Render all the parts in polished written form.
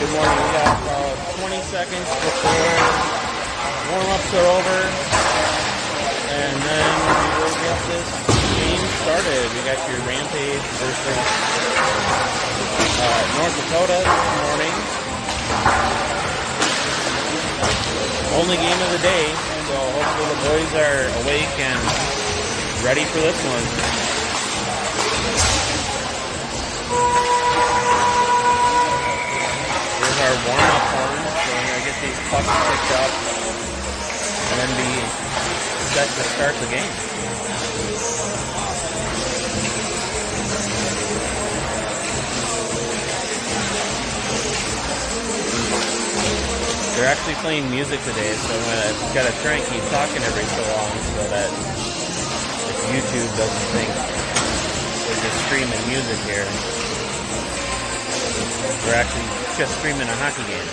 Good morning. We got about 20 seconds before warm-ups are over, and then we will get this game started. We got your Rampage versus North Dakota this morning. Only game of the day, so hopefully the boys are awake and ready for this one. Our warm-up horn, so we're going to get these pucks picked up and then be set to start the game. They're actually playing music today, so I'm going to try and keep talking every so long so that if YouTube doesn't think we're just streaming music here. We're actually just streaming a hockey game.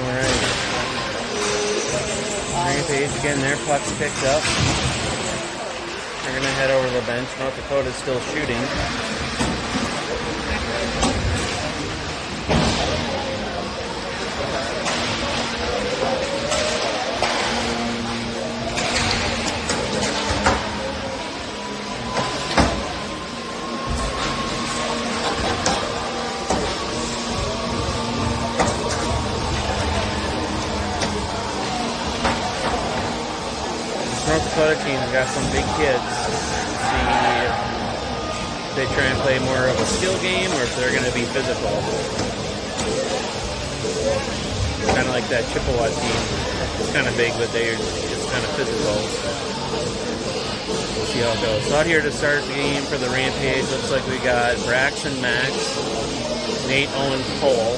Alright. Rampage getting their pucks picked up. They're going to head over to the bench. North Dakota's still shooting. North Dakota team's got some big kids. See if they try and play more of a skill game or if they're going to be physical. Kind of like that Chippewa team. It's kind of big, but they're just kind of physical. We'll see how it goes. So out here to start the game for the Rampage, looks like we got Braxton, Max, Nate, Owens, Cole.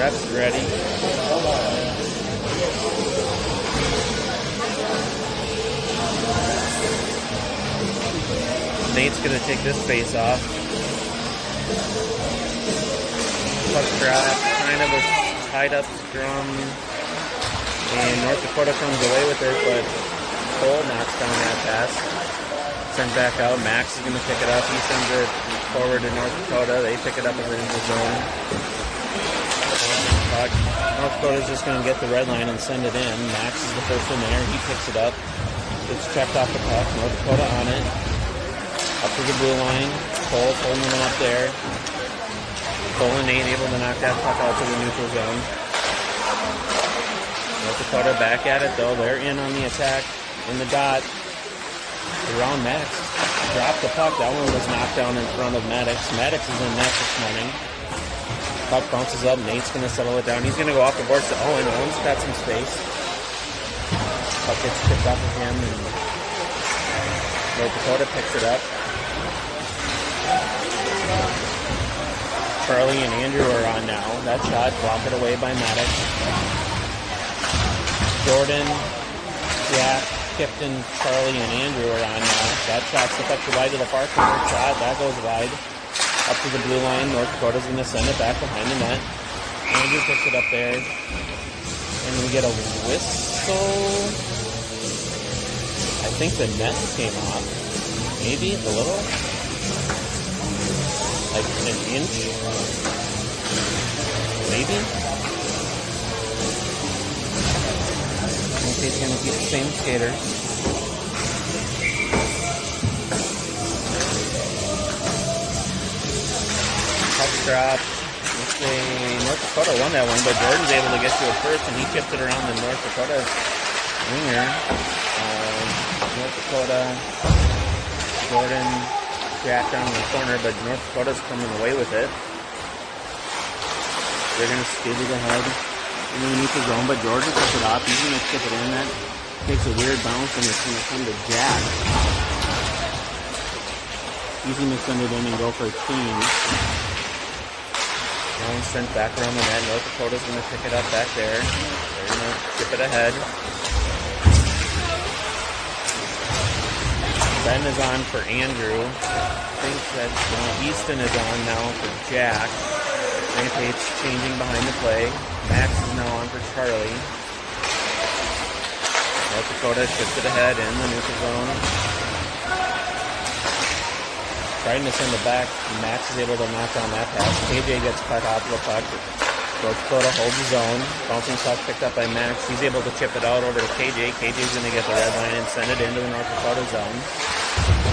Ref's ready. Nate's going to take this face off. Puck drop, kind of a tied up scrum. And North Dakota comes away with it, but Cole knocks down that pass. Sent back out. Max is going to pick it up. He sends it forward to North Dakota. They pick it up as in the zone. North Dakota's just going to get the red line and send it in. Max is the first one there. He picks it up. It's checked off the puck. North Dakota on it. Up to the blue line. Cole holding them up there. Cole and Nate able to knock that puck out to the neutral zone. North Dakota back at it though. They're in on the attack. In the dot. Around Maddox. Dropped the puck. That one was knocked down in front of Maddox. Maddox is in net this morning. Puck bounces up. Nate's going to settle it down. He's going to go off the boards to Owen. Owen's got some space. Puck gets picked off of him, and North Dakota picks it up. Charlie and Andrew are on now. That shot blocked away by Maddox. Jordan, Jack, Kipton, Charlie, and Andrew are on now. That shot's deflected wide to the far corner. Shot, that goes wide. Up to the blue line. North Dakota's going to send it back behind the net. Andrew picks it up there. And we get a whistle. I think the net came off. Maybe a little. Like an inch. Maybe. Okay, he's going to keep the same skaters. Puck drop. North Dakota won that one, but Jordan's able to get to it first, and he tipped it around the North Dakota winger. North Dakota, Jordan, Jack down in the corner, but North Dakota's coming away with it. They're going to skid it ahead in the neutral zone, but Jordan puts it off. He's going to skip it in. That takes a weird bounce, and it's going to come to Jack. He's going to send it in and go for a clean. That one's sent back around the net. North Dakota's going to pick it up back there. They're going to chip it ahead. Ben is on for Andrew. I think that Easton is on now for Jack. Rampage changing behind the play. Max is now on for Charlie. North Dakota chips it ahead in the neutral zone. Trying to send it back. Max is able to knock down that pass. KJ gets cut off the puck. North Dakota holds his own. Bouncing puck picked up by Max. He's able to chip it out over to KJ. KJ's going to get the red line and send it into the North Dakota zone.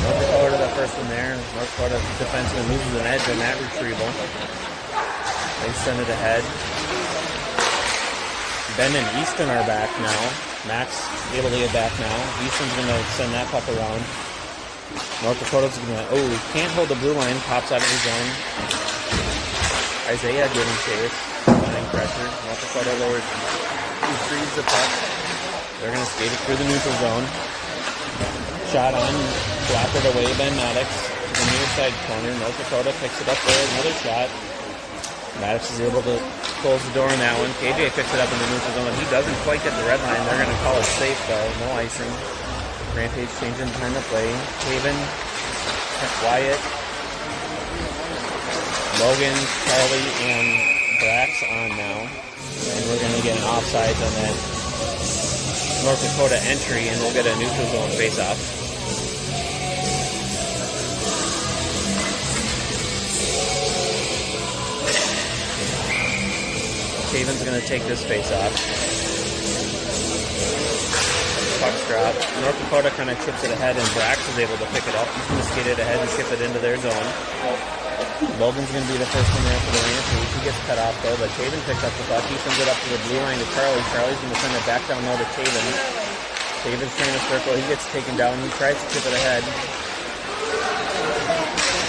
North Dakota to the first one there. North Dakota defenseman loses an edge on that retrieval. They send it ahead. Ben and Easton are back now. Max able to get back now. Easton's going to send that puck around. North Dakota's going to, can't hold the blue line. Pops out of his zone. Isaiah giving chase. Applying pressure. North Dakota lowers. Retrieves the puck. They're going to skate it through the neutral zone. Shot on. Blocked it away by Maddox. To the near side corner. North Dakota picks it up there. Another shot. Maddox is able to close the door on that one. KJ picks it up in the neutral zone. He doesn't quite get the red line. They're going to call it safe, though. No icing. Rampage changing behind the play. Haven, Wyatt, Logan, Charlie, and Brax on now. And we're going to get an offsides on that North Dakota entry, and we'll get a neutral zone face-off. Haven's going to take this face-off. Puck's drop. North Dakota kind of chips it ahead, and Brax is able to pick it up. He's going to skate it ahead and ship it into their zone. Logan's going to be the first one there for the Rampage. He gets cut off, though, but Taven picks up the puck. He sends it up to the blue line to Charlie. Charlie's going to send it back down low to Taven. Taven's trying to circle. He gets taken down. He tries to chip it ahead.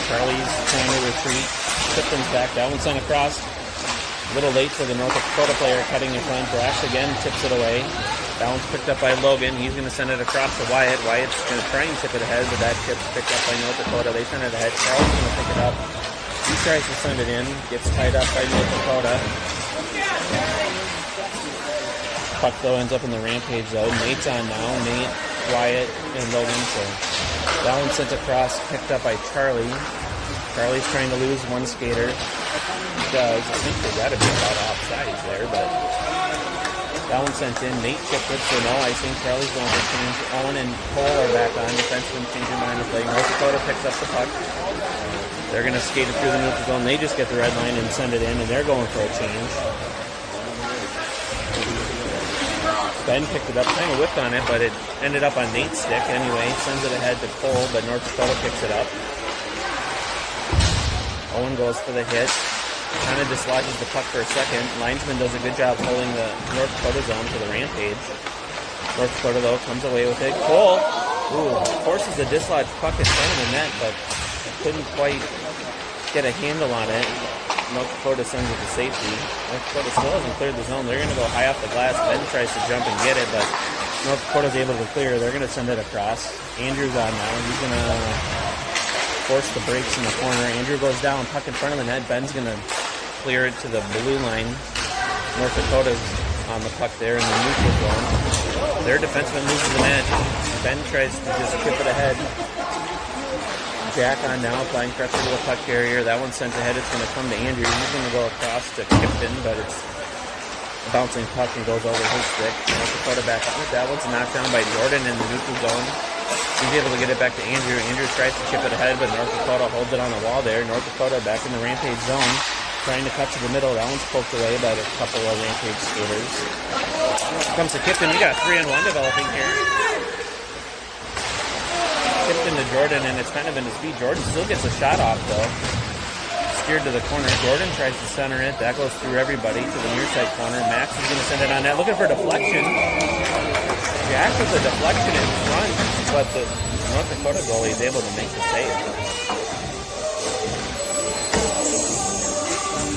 Charlie's trying to retreat. Tipton's back. That one's sent across. A little late for the North Dakota player cutting in front. Brax again tips it away. That one's picked up by Logan. He's going to send it across to Wyatt. Wyatt's going to try and tip it ahead, but that tip's picked up by North Dakota. They send it ahead. Charles going to pick it up. He tries to send it in. Gets tied up by North Dakota. Puck, though, ends up in the Rampage zone. Nate's on now. Nate, Wyatt, and Logan. So that one's sent across, picked up by Charlie. Charlie's trying to lose one skater. He does. I think they got to be about offsides there, but that one sent in. Nate chipped it, so no icing. Charlie's going for change. Owen and Cole are back on. Defenseman changing behind the play. North Dakota picks up the puck. They're going to skate it through the neutral zone. They just get the red line and send it in, and they're going for a change. Ben picked it up, kind of whipped on it, but it ended up on Nate's stick anyway. Sends it ahead to Cole, but North Dakota picks it up. Owen goes for the hit. Kind of dislodges the puck for a second. Linesman does a good job holding the North Dakota zone to the Rampage. North Dakota, though, comes away with it. Cole, forces the dislodged puck in front of the net, but couldn't quite get a handle on it. North Dakota sends it to safety. North Dakota still hasn't cleared the zone. They're going to go high off the glass. Ben tries to jump and get it, but North Dakota's able to clear. They're going to send it across. Andrew's on now. He's going to force the breaks in the corner. Andrew goes down, puck in front of the net. Ben's going to clear it to the blue line. North Dakota's on the puck there in the neutral zone. Their defenseman loses the net. Ben tries to just chip it ahead. Jack on now, applying pressure to the puck carrier. That one's sent ahead. It's going to come to Andrew. He's going to go across to Kipton, but it's a bouncing puck and goes over his stick. North Dakota back on it. That one's knocked down by Jordan in the neutral zone. He's able to get it back to Andrew. Andrew tries to chip it ahead, but North Dakota holds it on the wall there. North Dakota back in the Rampage zone, trying to cut to the middle. That one's poked away by a couple of Rampage skaters. Comes to Kipton. We got 3-on-1 developing here. Kipton to Jordan, and it's kind of in his feet. Jordan still gets a shot off, though. Steered to the corner. Jordan tries to center it. That goes through everybody to the near side corner. Max is going to send it on net. Looking for deflection. Jack with a deflection in front, but the North Dakota goalie is able to make the save.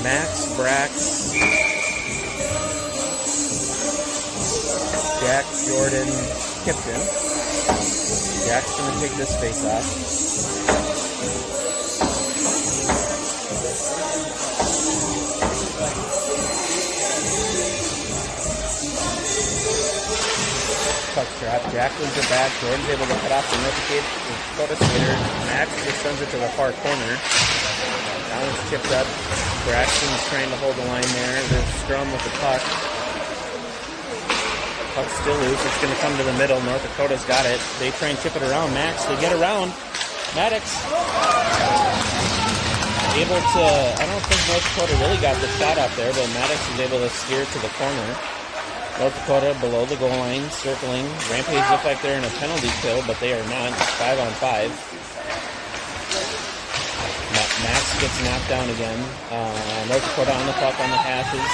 Max, Brax, Jack, Jordan, Kipton. Jack's going to take this face off. puck drop. Jack wins it back. Jordan's able to cut off the North Dakota skater. Max just sends it to the far corner. That one's chipped up. Braxton's trying to hold the line there. There's scrum with the puck. Puck's still loose. It's going to come to the middle. North Dakota's got it. They try and tip it around. Max, they get around. Maddox able to, I don't think North Dakota really got the shot up there, but Maddox is able to steer to the corner. North Dakota below the goal line, circling. Rampage look like they're in a penalty kill, but they are not. It's 5-on-5. Max gets knocked down again. North Dakota on the puck on the hashes.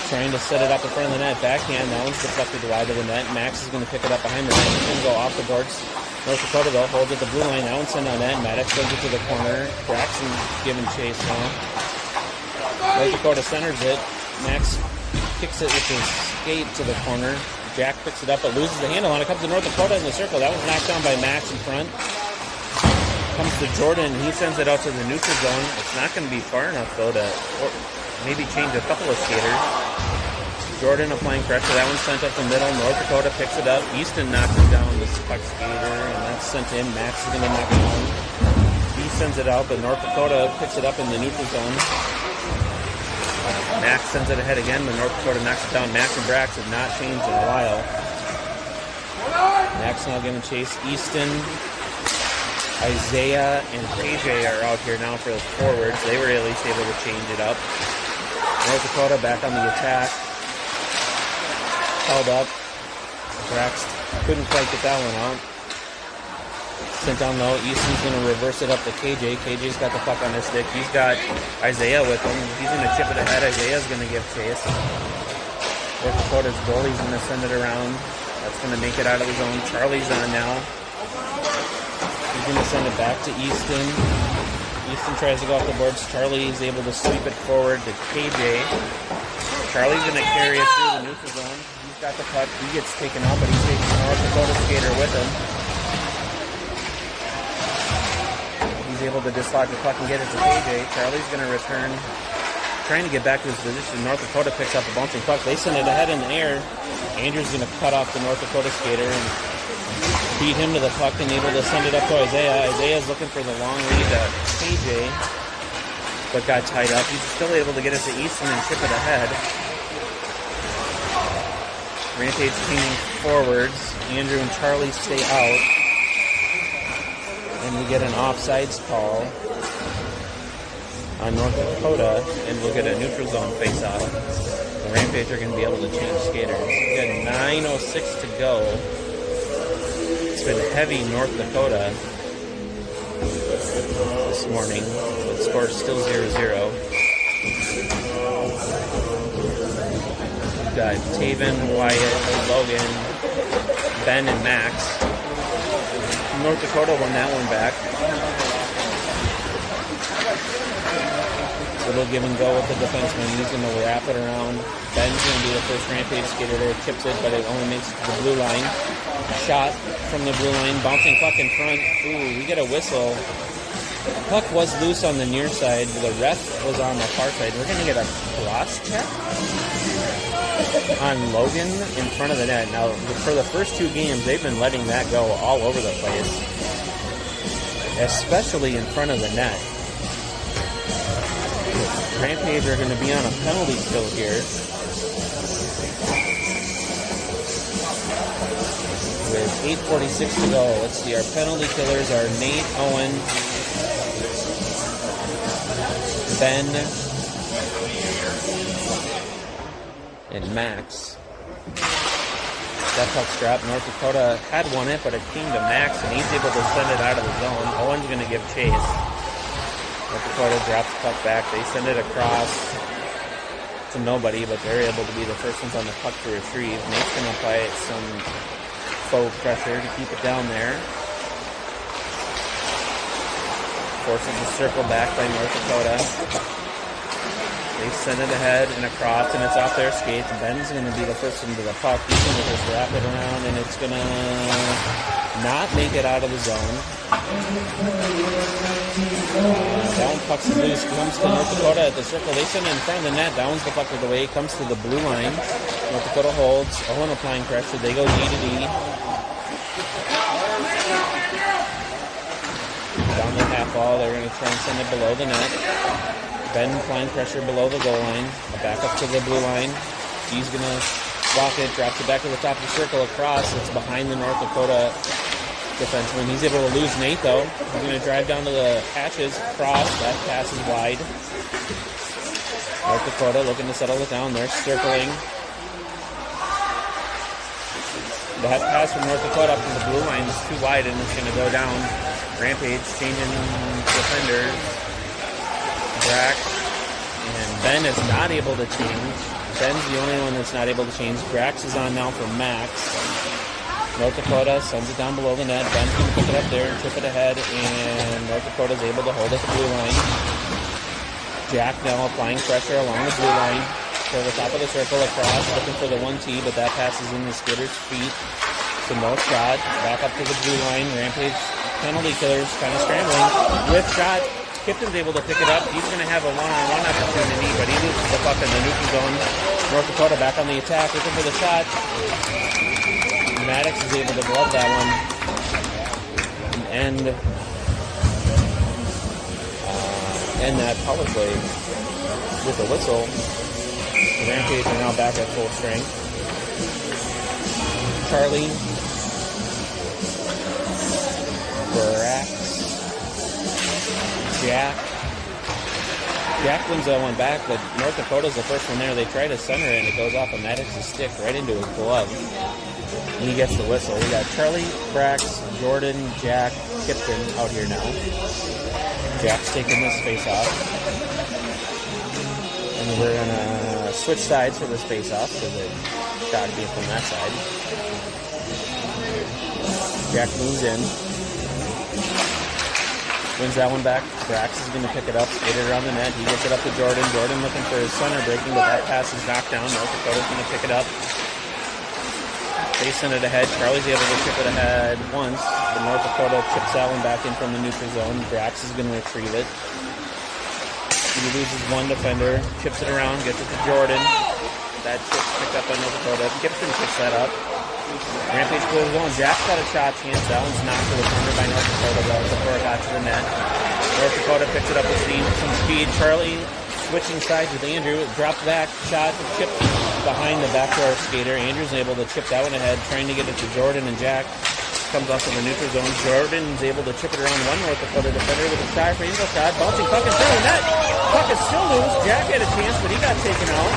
Trying to set it up in front of the net. Backhand, that one's deflected wide of the net. Max is going to pick it up behind the net. He's going to go off the boards. North Dakota, though, holds at the blue line. That one's sent on net. Maddox sends it to the corner. Braxton giving chase now. North Dakota centers it. Max kicks it with his skate to the corner. Jack picks it up but loses the handle on it. Comes to North Dakota in the circle. That was knocked down by Max in front. Comes to Jordan. He sends it out to the neutral zone. It's not going to be far enough, though, to maybe change a couple of skaters. Jordan applying pressure. That one's sent up the middle. North Dakota picks it up. Easton knocks it down, this puck skater, and that's sent in. Max is going to knock it down. He sends it out, but North Dakota picks it up in the neutral zone. Max sends it ahead again, but North Dakota knocks it down. Max and Brax have not changed in a while. Max now giving chase. Easton, Isaiah, and KJ are out here now for the forwards. They were at least able to change it up. North Dakota back on the attack. Held up. Brax couldn't quite get that one out. Sent down low. Easton's going to reverse it up to KJ. KJ's got the puck on his stick. He's got Isaiah with him. He's going to chip it ahead. Isaiah's going to give chase. North Dakota's goalie's going to send it around. That's going to make it out of the zone. Charlie's on now. He's going to send it back to Easton. Easton tries to go off the boards. Charlie's able to sweep it forward to KJ. Charlie's going to carry it through the neutral zone. He's got the puck. He gets taken out, but he takes the North Dakota skater with him. He's able to dislodge the puck and get it to KJ. Charlie's going to return, trying to get back to his position. North Dakota picks up a bouncing puck. They send it ahead in the air. Andrew's going to cut off the North Dakota skater and beat him to the puck and able to send it up to Isaiah. Isaiah's looking for the long lead to KJ, but got tied up. He's still able to get it to Easton and chip it ahead. Rampage teaming forwards. Andrew and Charlie stay out. And we get an offsides call on North Dakota, and we'll get a neutral zone face-off. The Rampage are going to be able to change skaters. We got 9:06 to go. It's been heavy North Dakota this morning. The score's still 0-0. We've got Taven, Wyatt, Logan, Ben, and Max. North Dakota won that one back. Little give and go with the defenseman. He's going to wrap it around. Ben's going to be the first Rampage skater there. Tips it, but it only makes it to the blue line. Shot from the blue line. Bouncing puck in front. Ooh, we get a whistle. Puck was loose on the near side. The ref was on the far side. We're going to get a cross check on Logan in front of the net. Now, for the first two games, they've been letting that go all over the place, especially in front of the net. Rampage are going to be on a penalty kill here with 8:46 to go. Let's see, our penalty killers are Nate, Owen, Ben, and Max. That puck's dropped. North Dakota had won it, but it came to Max, and he's able to send it out of the zone. Owen's going to give chase. North Dakota drops the puck back. They send it across to nobody, but they're able to be the first ones on the puck to retrieve. Nate's going to apply some faux pressure to keep it down there. Forces the circle back by North Dakota. They send it ahead and across, and it's off their skates. Ben's going to be the first one to the puck. He's going to just wrap it around, and it's going to not make it out of the zone. Down puck's loose. Comes to North Dakota at the circle. They send it in front of the net. Downs the puck with the way. Comes to the blue line. North Dakota holds. Owen applying pressure. They go D to D. Down the half wall. They're going to try and send it below the net. Ben applying pressure below the goal line. Back up to the blue line. He's going to walk it. Drops it back to the top of the circle across. It's behind the North Dakota defenseman. He's able to lose Nate, though. He's going to drive down to the hatches, cross. That pass is wide. North Dakota looking to settle it down. They're circling. That pass from North Dakota up to the blue line is too wide, and it's going to go down. Rampage changing defenders. Brack. And Ben is not able to change. Ben's the only one that's not able to change. Brax is on now for Max. North Dakota sends it down below the net. Ben's going to pick it up there and tip it ahead, and North Dakota's able to hold at the blue line. Jack now applying pressure along the blue line to the top of the circle across, looking for the 1T, but that pass is in the skitter's feet. So no shot. Back up to the blue line. Rampage penalty killers kind of scrambling. With shot, Kipton's able to pick it up. He's going to have a one-on-one opportunity, but he loses the puck in the neutral zone. North Dakota back on the attack, looking for the shot. Maddox is able to glove that one and end that power play with a whistle. The Rampage are now back at full strength. Charlie, Brax, Jack wins that one back, but North Dakota's the first one there. They try to center it, and it goes off of Maddox's stick right into his glove. And he gets the whistle. We got Charlie, Brax, Jordan, Jack, Kipton out here now. Jack's taking this face-off. And we're going to switch sides for this face-off because it got to be from that side. Jack moves in. Wins that one back. Brax is going to pick it up, skate it around the net. He gets it up to Jordan. Jordan looking for his center breaking, but that pass is knocked down. North Dakota's going to pick it up. They send it ahead. Charlie's able to chip it ahead once. The North Dakota chips that one back in from the neutral zone. Brax is going to retrieve it. He loses one defender. Chips it around. Gets it to Jordan. That chip's picked up by North Dakota. Kipton picks that up. Rampage goes on. Jack's got a shot chance. That one's knocked to the corner by North Dakota, though, before it got to the net. North Dakota picks it up with some speed. Charlie switching sides with Andrew. Dropped back. Shot. Chip behind the backdoor skater. Andrew's able to chip that one ahead, trying to get it to Jordan, and Jack comes off of the neutral zone. Jordan's able to chip it around one North Dakota defender with a shot for Angel shot. Bouncing puck in front of the net. Puck is still loose. Jack had a chance, but he got taken out.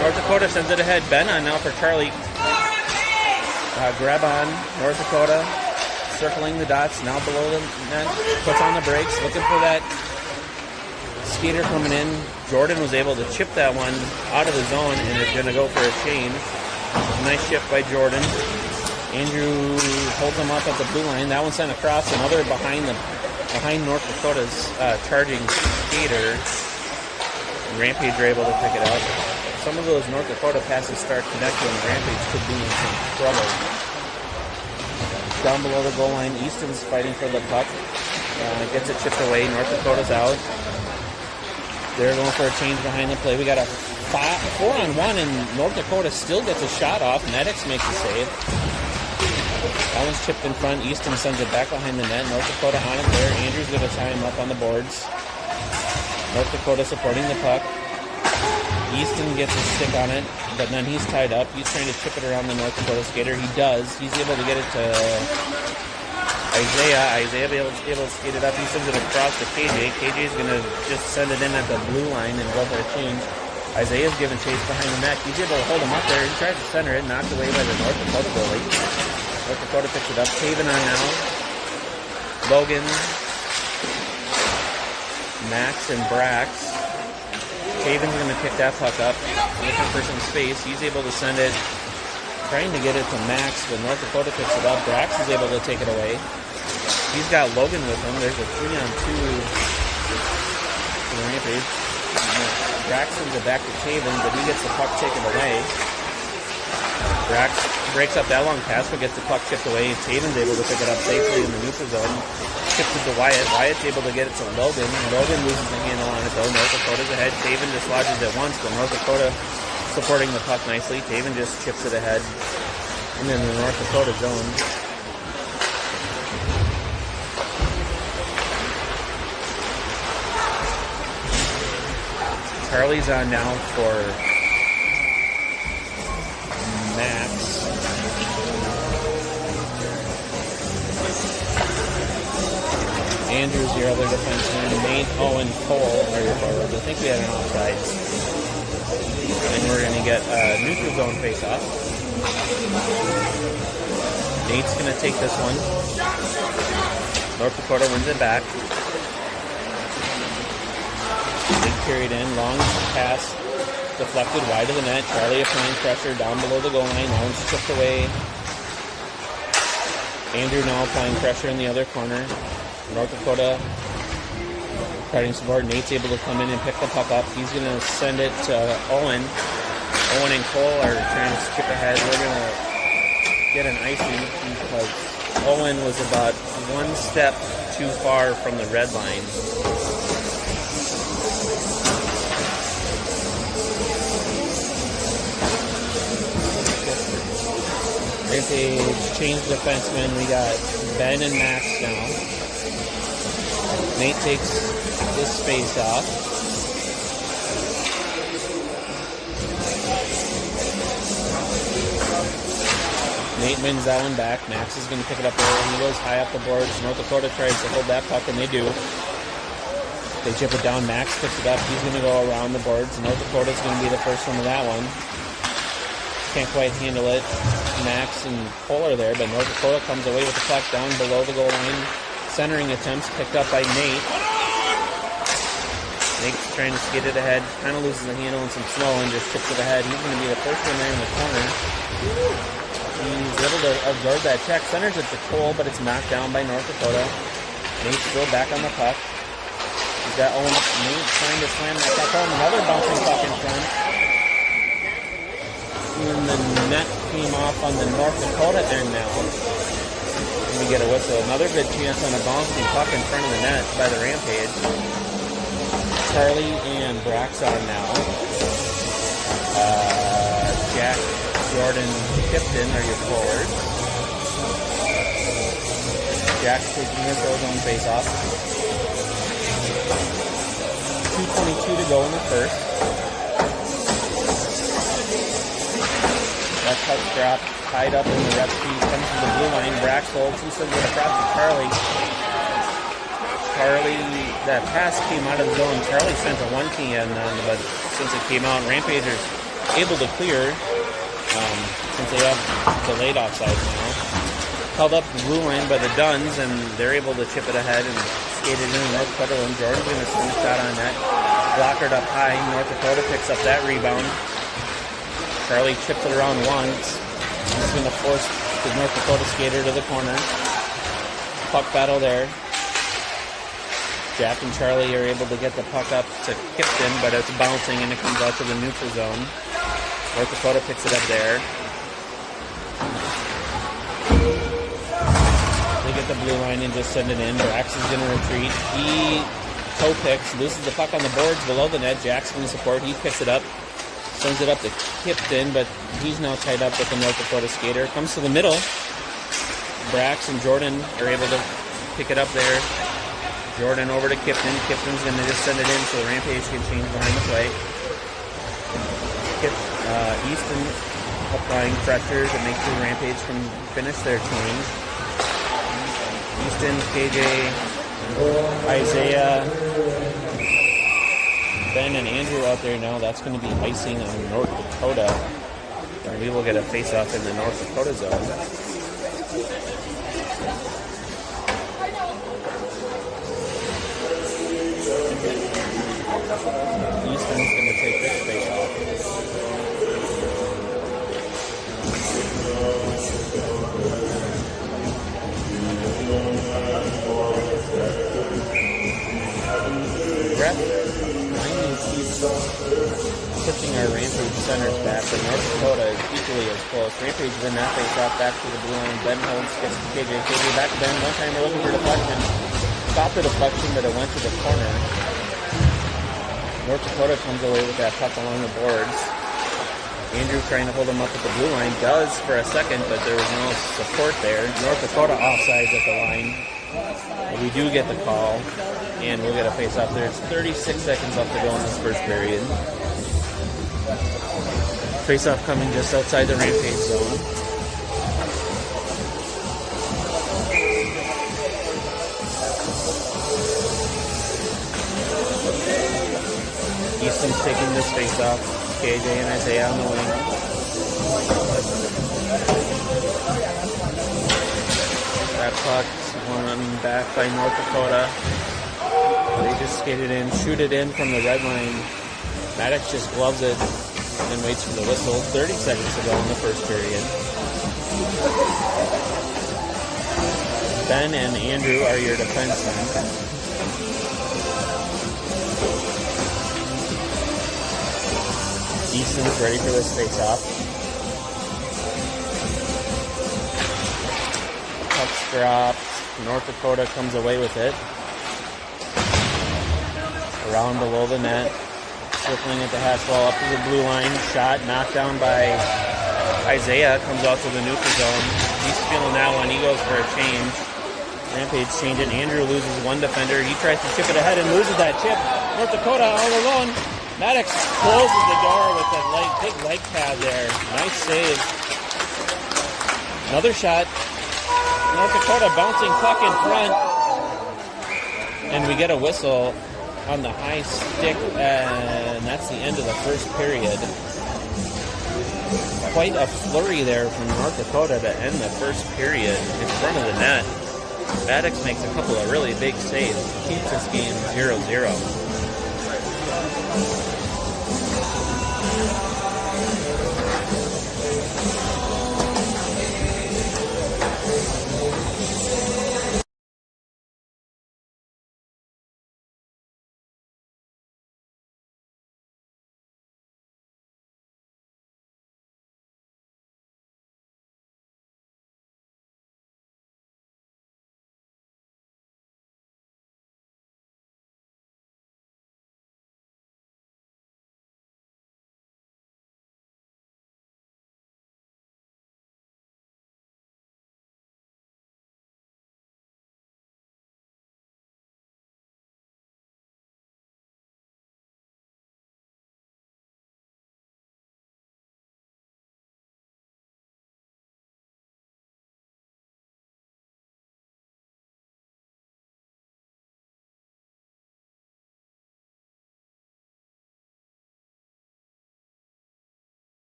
North Dakota sends it ahead. Ben on now for Charlie. Grab on. North Dakota circling the dots, now below the net. Puts on the brakes, looking for that skater coming in. Jordan was able to chip that one out of the zone and is going to go for a change. Nice shift by Jordan. Andrew holds him up at the blue line. That one sent across. Another behind North Dakota's charging skater. Rampage are able to pick it up. Some of those North Dakota passes start connecting. Rampage could be in some trouble. Down below the goal line, Easton's fighting for the puck. Gets it chipped away. North Dakota's out. They're going for a change behind the play. We got a 4-on-1, and North Dakota still gets a shot off. Maddox makes a save. That one's chipped in front. Easton sends it back behind the net. North Dakota on it there. Andrew's going to tie him up on the boards. North Dakota supporting the puck. Easton gets a stick on it, but then he's tied up. He's trying to chip it around the North Dakota skater. He does. He's able to get it to Isaiah. Isaiah able to skate it up. He sends it across to KJ. KJ's going to just send it in at the blue line and go for a change. Isaiah's giving chase behind the net. He's able to hold him up there. He tries to center it, knocked away by the North Dakota goalie. North Dakota picks it up. Taven on now. Logan, Max, and Brax. Taven's going to pick that puck up, looking for some space. He's able to send it, trying to get it to Max, but North Dakota picks it up. Brax is able to take it away. He's got Logan with him. There's a 3-on-2 for the Rampage. Brax sends it back to Taven, but he gets the puck taken away. Brax breaks up that long pass, but gets the puck chipped away. Taven's able to pick it up safely in the neutral zone. chips it to Wyatt. Wyatt's able to get it to Logan. Logan loses the handle on it though. North Dakota's ahead. Taven dislodges it once, but North Dakota supporting the puck nicely. Taven just chips it ahead. And then the North Dakota zone. Charlie's on now for Max. Andrew's your other defenseman. Nate, Owen, Cole are your forwards. I think we had an offside. And we're going to get a neutral zone face-off. Nate's going to take this one. North Dakota wins it back. Big carried in, long pass, deflected wide of the net. Charlie applying pressure down below the goal line. Owen's chipped away. Andrew now applying pressure in the other corner. North Dakota trying to support. Nate's able to come in and pick the puck up. He's going to send it to Owen. Owen and Cole are trying to skip ahead. We're going to get an icing because Owen was about one step too far from the red line. Rampage changed defensemen. We got Ben and Max now. Nate takes this face off. Nate wins that one back. Max is going to pick it up there. He goes high up the boards. North Dakota tries to hold that puck, and they do. They chip it down. Max picks it up. He's going to go around the boards. North Dakota's going to be the first one to that one. Can't quite handle it. Max and Cole are there, but North Dakota comes away with the puck down below the goal line. Centering attempts picked up by Nate. Nate's trying to skid it ahead. Kind of loses the handle and some snow and just chips it ahead. He's going to be the first one there in the corner. He's able to absorb that check. Centers it to Cole, but it's knocked down by North Dakota. Nate's still back on the puck. He's got Owen. Nate trying to slam that puck home. Another bouncing puck in front. And the net came off on the North Dakota end now. And we get a whistle. Another good chance on a bouncing puck in front of the net by the Rampage. Charlie and Brax on now. Jack, Jordan, Kipton are your forwards. Jack's taking his own face-off. 2:22 to go in the first. That puck's dropped, tied up in the ref sheet, comes to the blue line. Brax holds, he sends it across to Charlie. Charlie, that pass came out of the zone. Charlie sent a 1-key in, but since it came out, Rampagers able to clear, since they have delayed offside now. Held up the blue line by the Duns, and they're able to chip it ahead and skate it in North Dakota. And Jordan's going to swing a shot on net. Blockered up high. North Dakota picks up that rebound. Charlie chips it around once. He's going to force the North Dakota skater to the corner. Puck battle there. Jack and Charlie are able to get the puck up to Kipton, but it's bouncing and it comes out to the neutral zone. North Dakota picks it up there. They get the blue line and just send it in. Brax is going to retreat. He toe picks, loses the puck on the boards below the net. Jack's going to support. He picks it up. Sends it up to Kipton, but he's now tied up with the North Dakota skater. Comes to the middle. Brax and Jordan are able to pick it up there. Jordan over to Kipton. Kipton's going to just send it in so the Rampage can change behind the play. Easton applying pressure to make sure the Rampage can finish their change. Easton, KJ, Isaiah, Ben and Andrew out there now. That's going to be icing on North Dakota. And we will get a face-off in the North Dakota zone. Easton's going to take this face-off. Ref keeps pushing our Rampage centers back, but North Dakota is equally as close. Rampage win that face off back to the blue line. Ben holds, gets to KJ. KJ back to Ben. One time we're looking for deflection. Stopped the deflection, but it went to the corner. North Dakota comes away with that puck along the boards. Andrew trying to hold him up at the blue line. Does for a second, but there was no support there. North Dakota offsides at the line. But we do get the call, and we'll get a face-off. There's 36 seconds left to go in this first period. Face-off coming just outside the Rampage zone. Easton's taking this face-off. KJ and Isaiah on the wing. That puck's won back by North Dakota. They just skated in, shoot it in from the red line. Maddox just gloves it and waits for the whistle. 30 seconds to go in the first period. Ben and Andrew are your defensemen. Easton's ready for this face-off. Puck's dropped. North Dakota comes away with it. Around below the net. Circling at the hash wall up to the blue line. Shot knocked down by Isaiah. Comes out to the neutral zone. He's feeling that one. He goes for a change. Rampage changing. Andrew loses one defender. He tries to chip it ahead and loses that chip. North Dakota all alone. Maddox closes the door with a big leg pad there. Nice save. Another shot. North Dakota bouncing puck in front. And we get a whistle on the high stick, and that's the end of the first period. Quite a flurry there from North Dakota to end the first period in front of the net. Maddox makes a couple of really big saves. Keeps this game 0-0.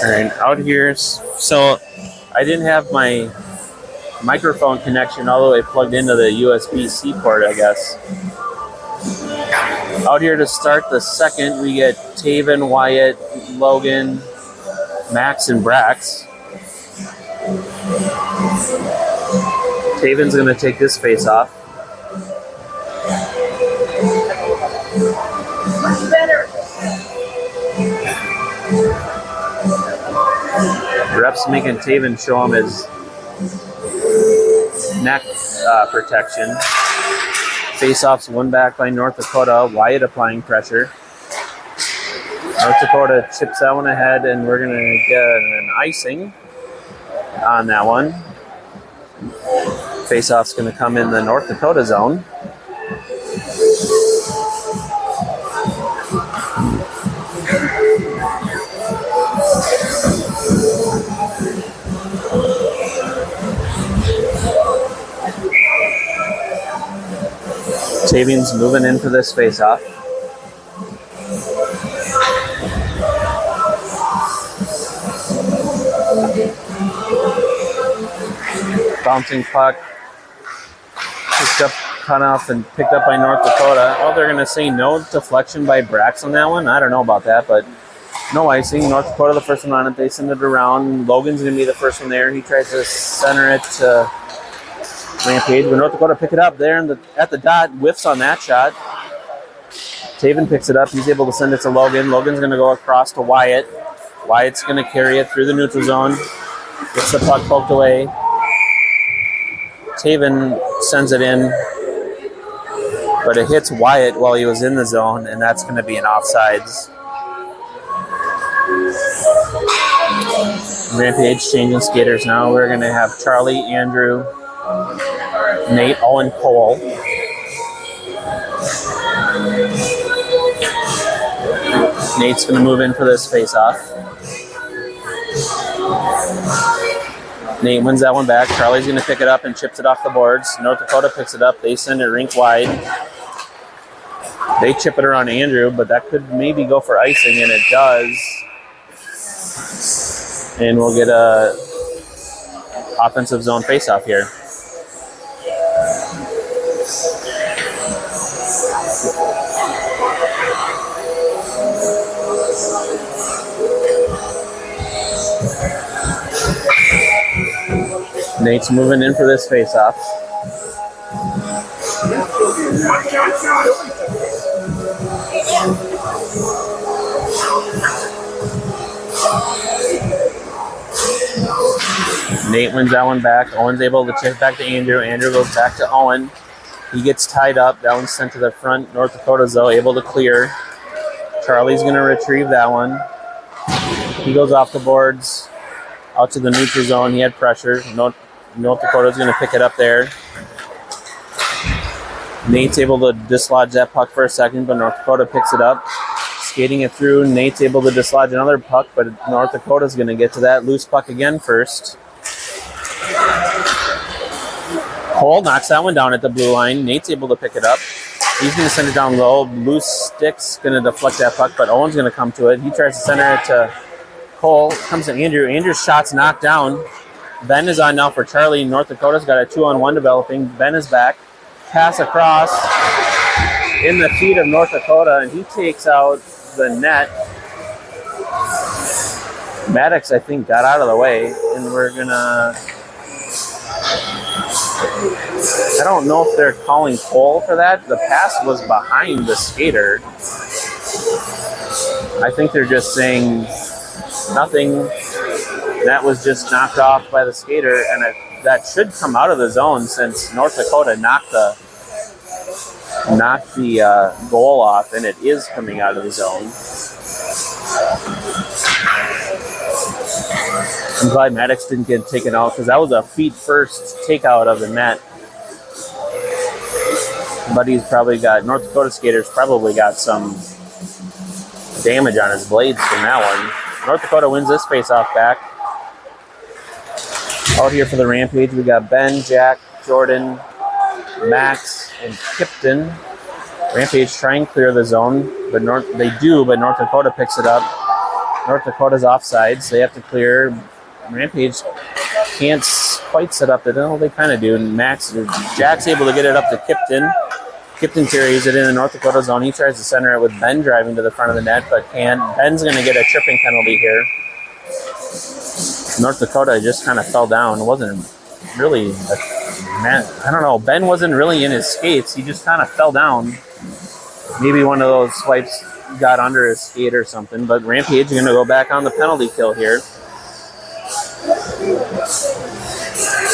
Alright, out here, so I didn't have my microphone connection all the way plugged into the USB-C port, I guess. Out here to start the second, we get Taven, Wyatt, Logan, Max, and Brax. Taven's going to take this face off. Much better. Ref's making Taven show him his neck protection. Face-offs won back by North Dakota. Wyatt applying pressure. North Dakota chips that one ahead, and we're going to get an icing on that one. Face-off's going to come in the North Dakota zone. Tavian's moving in for this face-off. Bouncing puck. Picked up, cut off, and picked up by North Dakota. Oh, they're going to say no deflection by Brax on that one. I don't know about that, but no icing. North Dakota the first one on it. They send it around. Logan's going to be the first one there. He tries to center it to Rampage, but North Dakota pick it up there at the dot, whiffs on that shot. Taven picks it up. He's able to send it to Logan. Logan's going to go across to Wyatt. Wyatt's going to carry it through the neutral zone. Gets the puck poked away. Taven sends it in, but it hits Wyatt while he was in the zone, and that's going to be an offsides. Rampage changing skaters now. We're going to have Charlie, Andrew, Nate, Owen, Cole. Nate's going to move in for this face-off. Nate wins that one back. Charlie's going to pick it up and chips it off the boards. North Dakota picks it up. They send it rink wide. They chip it around Andrew, but that could maybe go for icing, and it does. And we'll get a offensive zone face-off here. Nate's moving in for this face-off. Nate wins that one back. Owen's able to chip back to Andrew. Andrew goes back to Owen. He gets tied up. That one's sent to the front. North Dakota's, though, able to clear. Charlie's going to retrieve that one. He goes off the boards out to the neutral zone. He had pressure. North Dakota's going to pick it up there. Nate's able to dislodge that puck for a second, but North Dakota picks it up. Skating it through. Nate's able to dislodge another puck, but North Dakota's going to get to that loose puck again first. Cole knocks that one down at the blue line. Nate's able to pick it up. He's going to send it down low. Loose stick's going to deflect that puck, but Owen's going to come to it. He tries to center it to Cole. Comes to Andrew. Andrew's shot's knocked down. Ben is on now for Charlie. North Dakota's got a 2-on-1 developing. Ben is back. Pass across in the feet of North Dakota, and he takes out the net. Maddox, I think, got out of the way, and we're going to... I don't know if they're calling Cole for that. The pass was behind the skater. I think they're just saying nothing. That was just knocked off by the skater, and that should come out of the zone since North Dakota knocked the goal off, and it is coming out of the zone. I'm glad Maddox didn't get taken out because that was a feet first takeout of the net. But he's probably got, North Dakota skaters probably got some damage on his blades from that one. North Dakota wins this face-off back. Out here for the Rampage, we got Ben, Jack, Jordan, Max, and Kipton. Rampage try and clear the zone, but they do, but North Dakota picks it up. North Dakota's offsides. They have to clear. Rampage can't quite set up. They kind of do. And Jack's able to get it up to Kipton. Kipton carries it in the North Dakota zone. He tries to center it with Ben driving to the front of the net, but can't. Ben's going to get a tripping penalty here. North Dakota just kind of fell down. It wasn't really, I don't know. Ben wasn't really in his skates. He just kind of fell down. Maybe one of those swipes got under his skate or something, but Rampage is going to go back on the penalty kill here.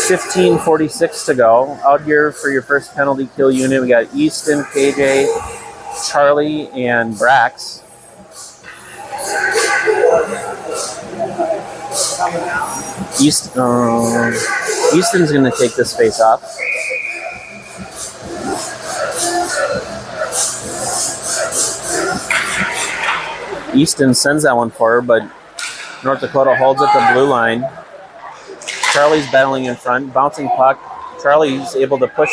15:46 to go. Out here for your first penalty kill unit, we got Easton, KJ, Charlie, and Brax. Easton's going to take this face off. Easton sends that one for her, but North Dakota holds at the blue line. Charlie's battling in front, bouncing puck. Charlie's able to push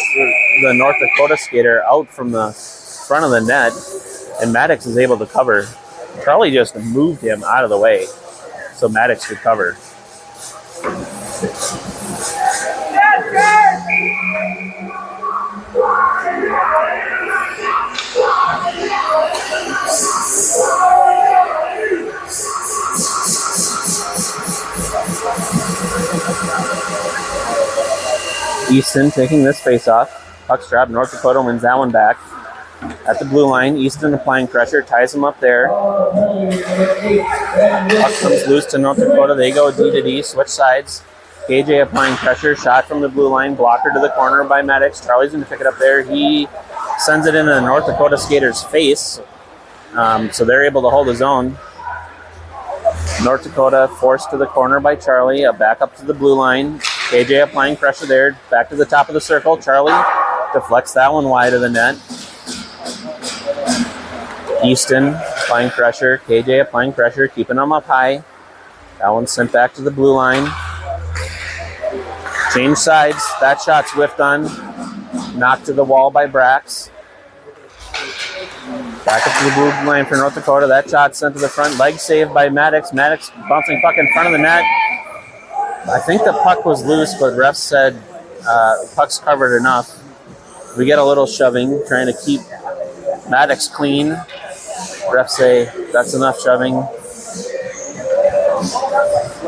the North Dakota skater out from the front of the net, and Maddox is able to cover. Charlie just moved him out of the way so Maddox could cover. Easton taking this face off. Puck's dropped. North Dakota wins that one back. At the blue line, Easton applying pressure, ties him up there. Puck comes loose to North Dakota. They go D to D, switch sides. KJ applying pressure, shot from the blue line, blocker to the corner by Maddox. Charlie's going to pick it up there. He sends it into the North Dakota skater's face, so they're able to hold his own. North Dakota forced to the corner by Charlie, back up to the blue line. KJ applying pressure there, back to the top of the circle. Charlie deflects that one wide of the net. Easton applying pressure, KJ applying pressure, keeping them up high. That one's sent back to the blue line. Change sides, that shot's whiffed on. Knocked to the wall by Brax. Back up to the blue line for North Dakota. That shot sent to the front. Leg saved by Maddox. Maddox bouncing puck in front of the net. I think the puck was loose, but refs said puck's covered enough. We get a little shoving, trying to keep Maddox clean. Refs say that's enough shoving.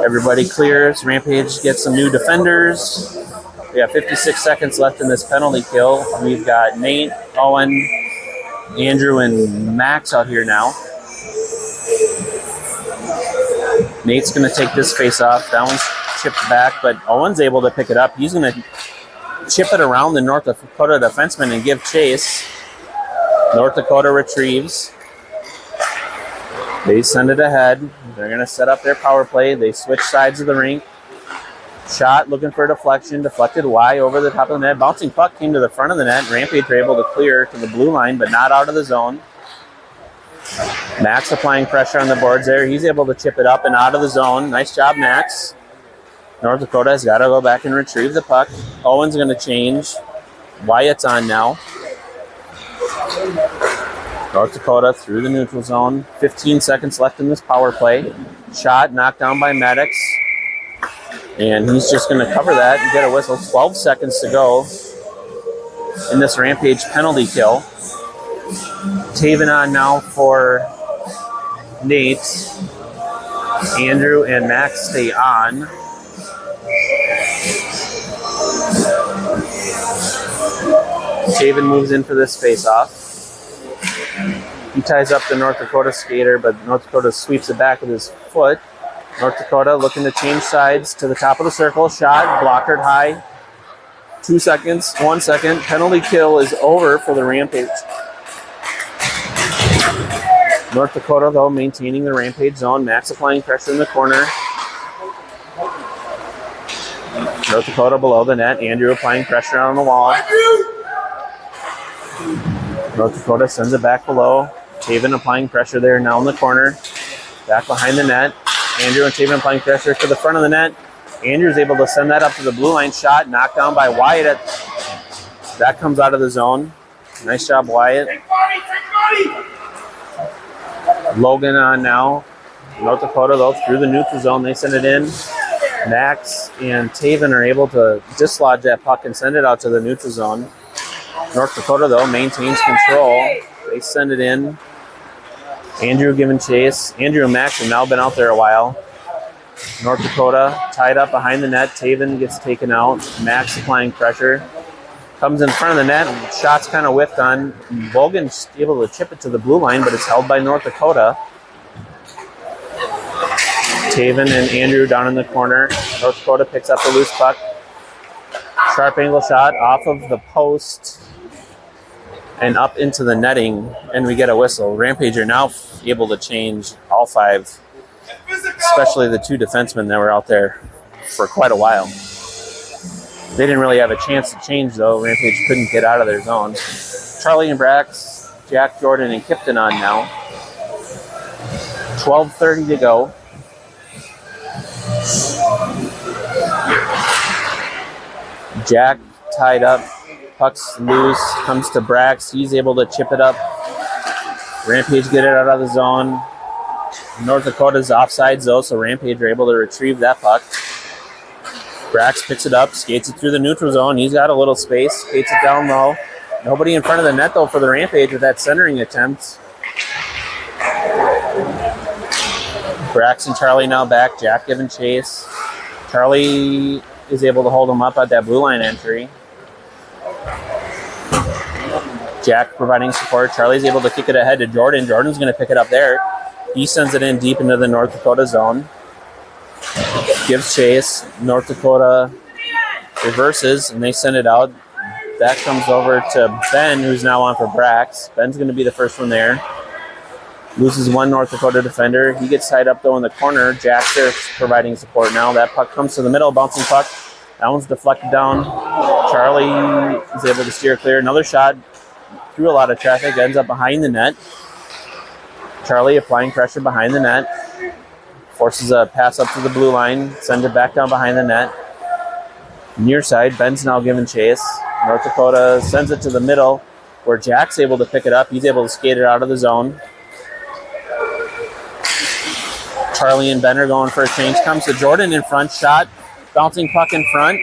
Everybody clears. Rampage gets some new defenders. We have 56 seconds left in this penalty kill. We've got Nate, Owen, Andrew, and Max out here now. Nate's going to take this face off. That one's chipped back, but Owen's able to pick it up. He's going to chip it around the North Dakota defenseman and give chase. North Dakota retrieves. They send it ahead. They're going to set up their power play. They switch sides of the rink. Shot looking for a deflection. Deflected wide over the top of the net. Bouncing puck came to the front of the net. Rampage were able to clear to the blue line, but not out of the zone. Max applying pressure on the boards there. He's able to chip it up and out of the zone. Nice job, Max. North Dakota has got to go back and retrieve the puck. Owen's going to change. Wyatt's on now. North Dakota through the neutral zone. 15 seconds left in this power play. Shot knocked down by Maddox. And he's just going to cover that and get a whistle. 12 seconds to go in this Rampage penalty kill. Taven on now for Nate. Andrew and Max stay on. Taven moves in for this face-off. He ties up the North Dakota skater, but North Dakota sweeps it back with his foot. North Dakota looking to change sides to the top of the circle. Shot, blockered high. 2 seconds, 1 second. Penalty kill is over for the Rampage. North Dakota, though, maintaining the Rampage zone. Max applying pressure in the corner. North Dakota below the net. Andrew applying pressure on the wall. North Dakota sends it back below. Taven applying pressure there now in the corner. Back behind the net. Andrew and Taven applying pressure to the front of the net. Andrew's able to send that up to the blue line. Shot knocked down by Wyatt. That comes out of the zone. Nice job, Wyatt. Logan on now. North Dakota, though, through the neutral zone. They send it in. Max and Taven are able to dislodge that puck and send it out to the neutral zone. North Dakota, though, maintains control. They send it in. Andrew giving chase. Andrew and Max have now been out there a while. North Dakota tied up behind the net. Taven gets taken out. Max applying pressure. Comes in front of the net. And shot's kind of whiffed on. Logan's able to chip it to the blue line, but it's held by North Dakota. Taven and Andrew down in the corner. North Dakota picks up the loose puck. Sharp angle shot off of the post and up into the netting, and we get a whistle. Rampage are now able to change all five, especially the two defensemen that were out there for quite a while. They didn't really have a chance to change, though. Rampage couldn't get out of their zone. Charlie and Brax, Jack, Jordan, and Kipton on now. 12:30 to go. Jack tied up. Puck's loose. Comes to Brax. He's able to chip it up. Rampage get it out of the zone. North Dakota's offsides, though, so Rampage are able to retrieve that puck. Brax picks it up, skates it through the neutral zone. He's got a little space. Skates it down low. Nobody in front of the net, though, for the Rampage with that centering attempt. Brax and Charlie now back. Jack giving chase. Charlie is able to hold him up at that blue line entry. Jack providing support. Charlie's able to kick it ahead to Jordan. Jordan's going to pick it up there. He sends it in deep into the North Dakota zone. Gives chase. North Dakota reverses, and they send it out. That comes over to Ben, who's now on for Brax. Ben's going to be the first one there. Loses one North Dakota defender. He gets tied up, though, in the corner. Jack's there providing support now. That puck comes to the middle, bouncing puck. That one's deflected down. Charlie is able to steer clear. Another shot through a lot of traffic, ends up behind the net. Charlie applying pressure behind the net. Forces a pass up to the blue line, sends it back down behind the net. Near side, Ben's now giving chase. North Dakota sends it to the middle, where Jack's able to pick it up. He's able to skate it out of the zone. Charlie and Ben are going for a change. Comes to Jordan in front, shot. Bouncing puck in front.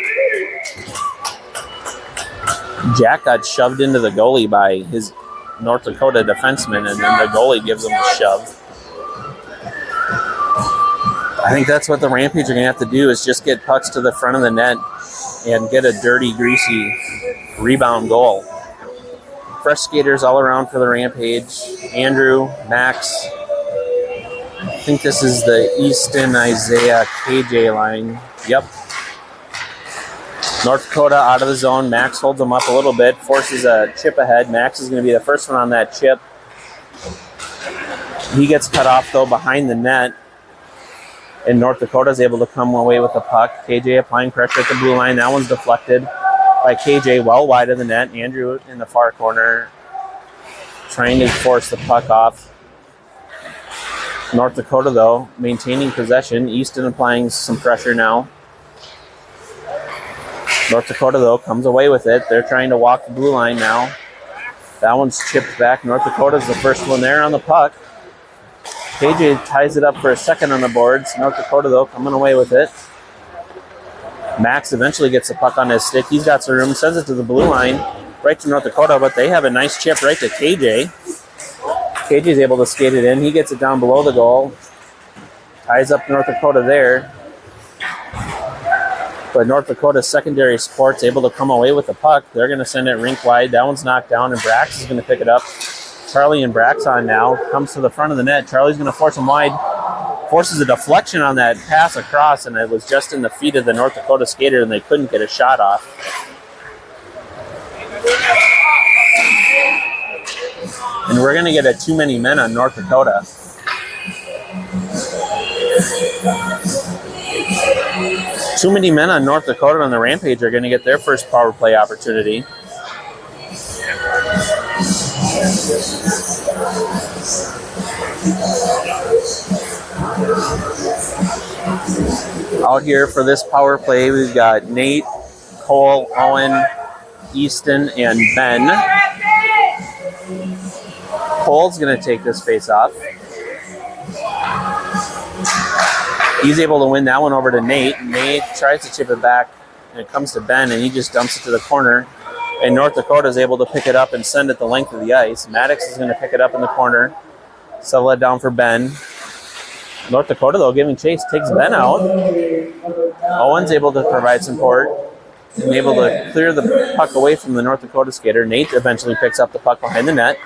Jack got shoved into the goalie by his North Dakota defenseman, and then the goalie gives him a shove. I think that's what the Rampage are going to have to do, is just get pucks to the front of the net and get a dirty, greasy rebound goal. Fresh skaters all around for the Rampage. Andrew, Max. I think this is the Easton, Isaiah, KJ line. Yep. North Dakota out of the zone. Max holds them up a little bit, forces a chip ahead. Max is going to be the first one on that chip. He gets cut off, though, behind the net. And North Dakota is able to come away with the puck. KJ applying pressure at the blue line. That one's deflected by KJ well wide of the net. Andrew in the far corner trying to force the puck off. North Dakota, though, maintaining possession. Easton applying some pressure now. North Dakota, though, comes away with it. They're trying to walk the blue line now. That one's chipped back. North Dakota's the first one there on the puck. KJ ties it up for a second on the boards. North Dakota, though, coming away with it. Max eventually gets the puck on his stick. He's got some room, sends it to the blue line, right to North Dakota, but they have a nice chip right to KJ. KJ's able to skate it in. He gets it down below the goal. Ties up North Dakota there. But North Dakota's secondary support's able to come away with the puck. They're going to send it rink wide. That one's knocked down, and Brax is going to pick it up. Charlie and Brax on now. Comes to the front of the net. Charlie's going to force him wide. Forces a deflection on that pass across, and it was just in the feet of the North Dakota skater, and they couldn't get a shot off. And we're going to get a too many men on North Dakota. Too many men on North Dakota on the Rampage are going to get their first power play opportunity. Out here for this power play, we've got Nate, Cole, Owen, Easton, and Ben. Cole's going to take this face-off. He's able to win that one over to Nate. Nate tries to chip it back, and it comes to Ben, and he just dumps it to the corner. And North Dakota is able to pick it up and send it the length of the ice. Maddox is going to pick it up in the corner, settle it down for Ben. North Dakota, though, giving chase, takes Ben out. Owen's able to provide support and able to clear the puck away from the North Dakota skater. Nate eventually picks up the puck behind the net.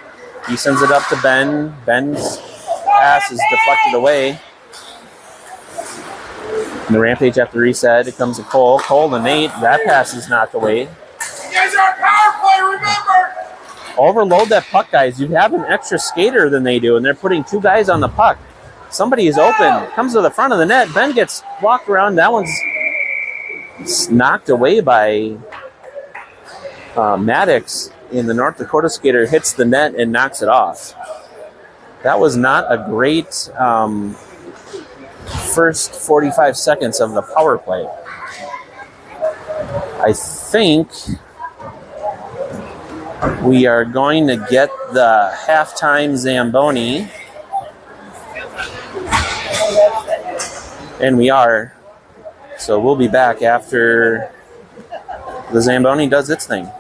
He sends it up to Ben. Ben's pass is deflected away. And the Rampage have to reset. It comes to Cole. Cole to Nate. That pass is knocked away. You guys are power play, remember! Overload that puck, guys. You have an extra skater than they do, and they're putting two guys on the puck. Somebody is open. Comes to the front of the net. Ben gets walked around. That one's knocked away by Maddox, and the North Dakota skater hits the net and knocks it off. That was not a great first 45 seconds of the power play. I think we are going to get the halftime Zamboni. And we are. So we'll be back after the Zamboni does its thing.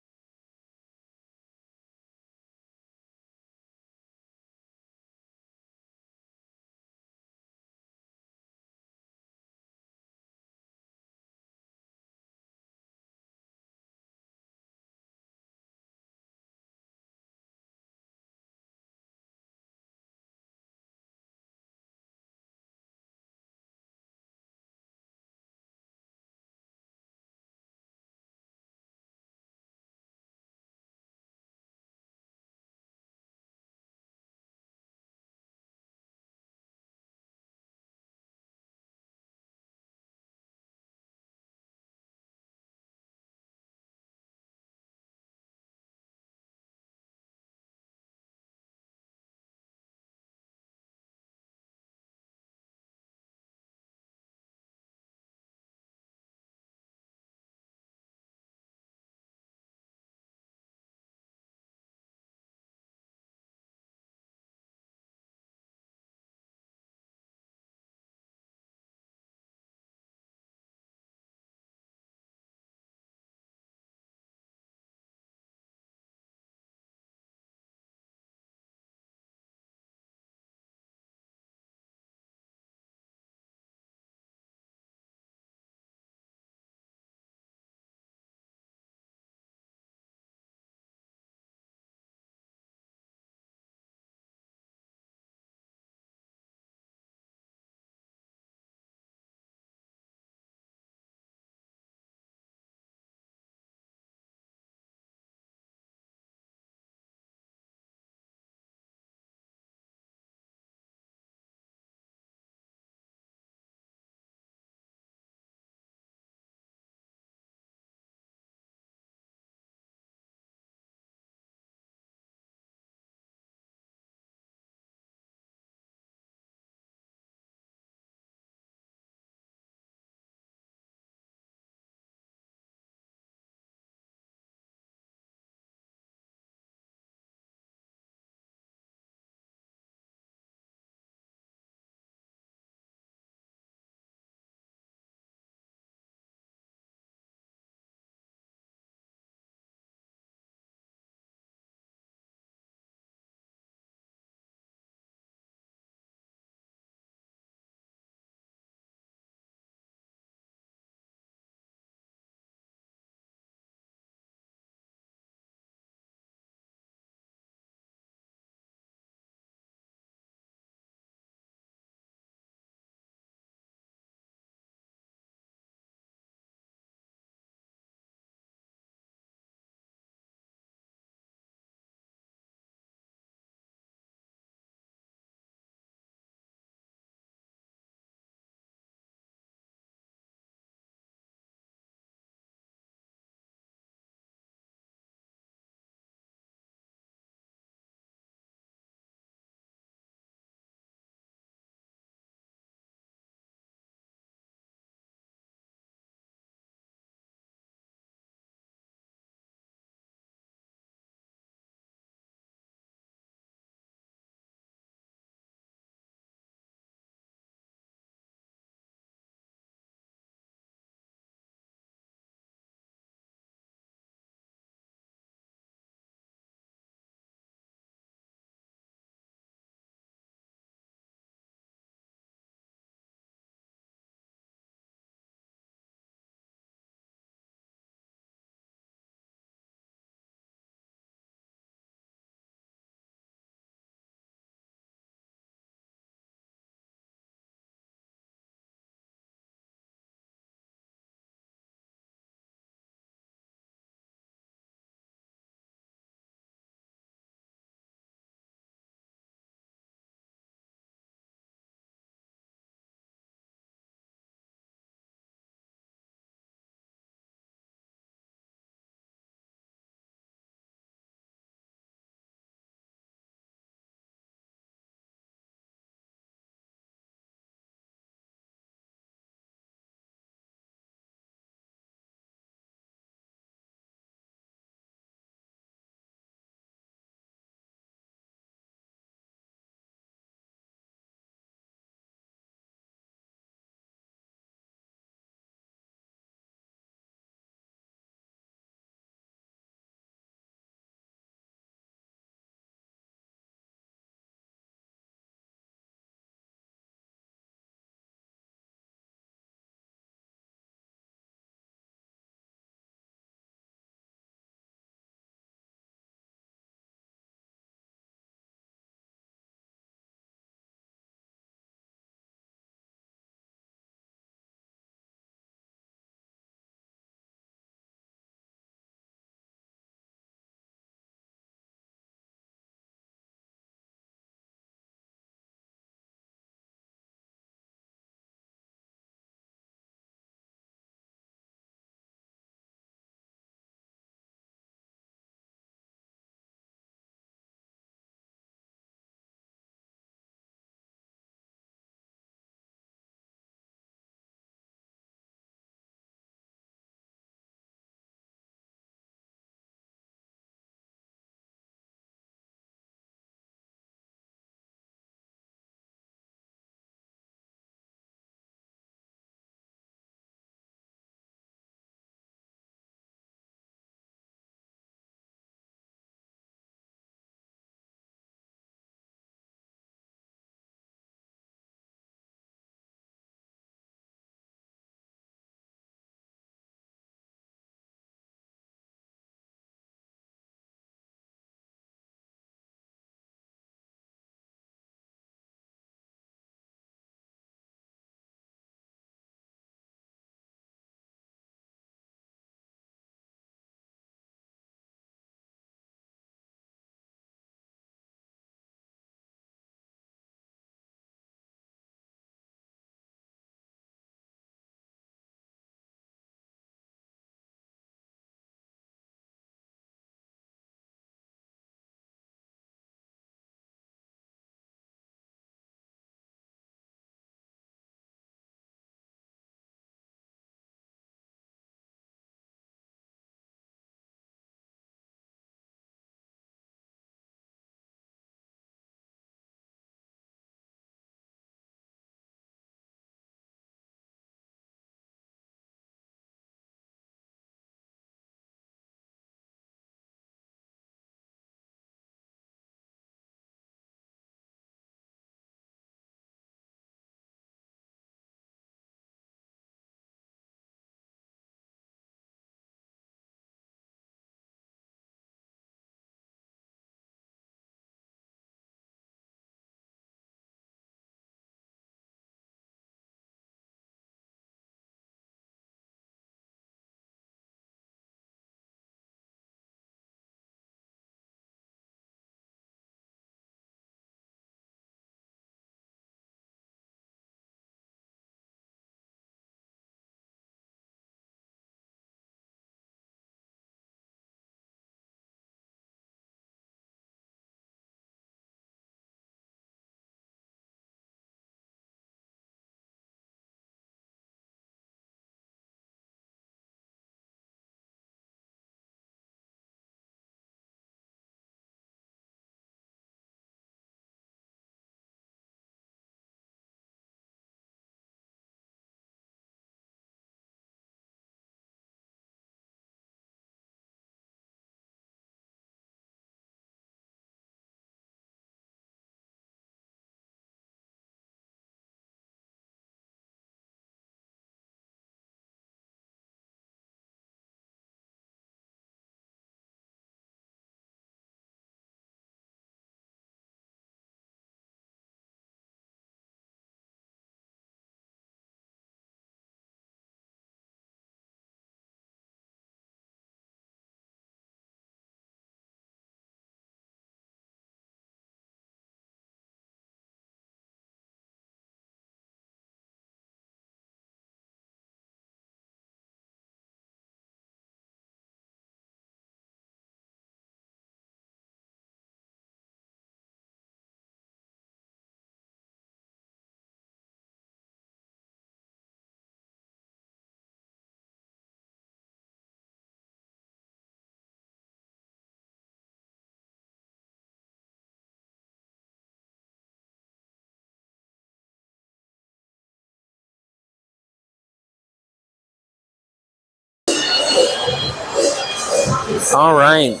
All right.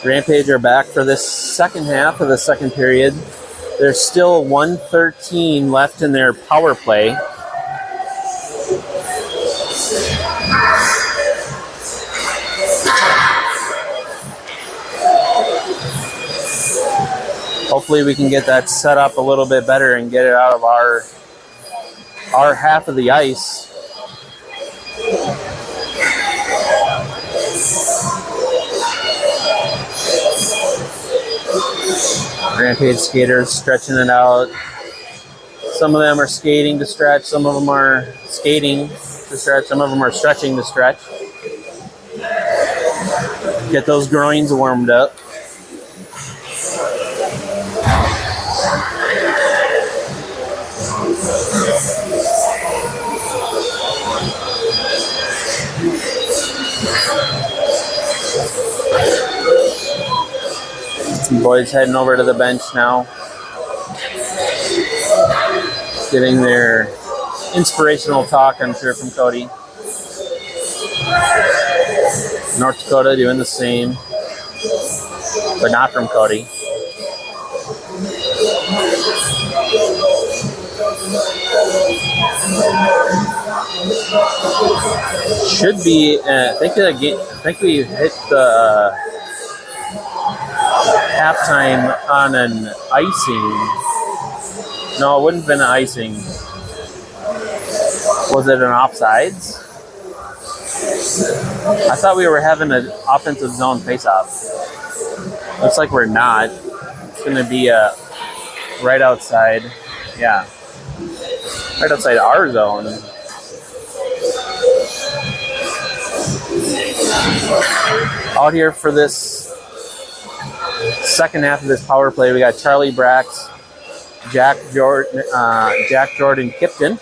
Rampage are back for this second half of the second period. There's still 1:13 left in their power play. Hopefully we can get that set up a little bit better and get it out of our half of the ice. Rampage skaters stretching it out. Some of them are skating to stretch, some of them are skating to stretch, some of them are stretching to stretch. Get those groins warmed up. Boys heading over to the bench now, getting their inspirational talk, I'm sure, from Cody. North Dakota doing the same, but not from Cody. Should be, I think we hit the halftime on an icing. No, it wouldn't have been an icing. Was it an offsides? I thought we were having an offensive zone face-off. Looks like we're not. It's going to be right outside. Yeah. Right outside our zone. Out here for this second half of this power play, we got Charlie Brax, Jack Jordan Kipton.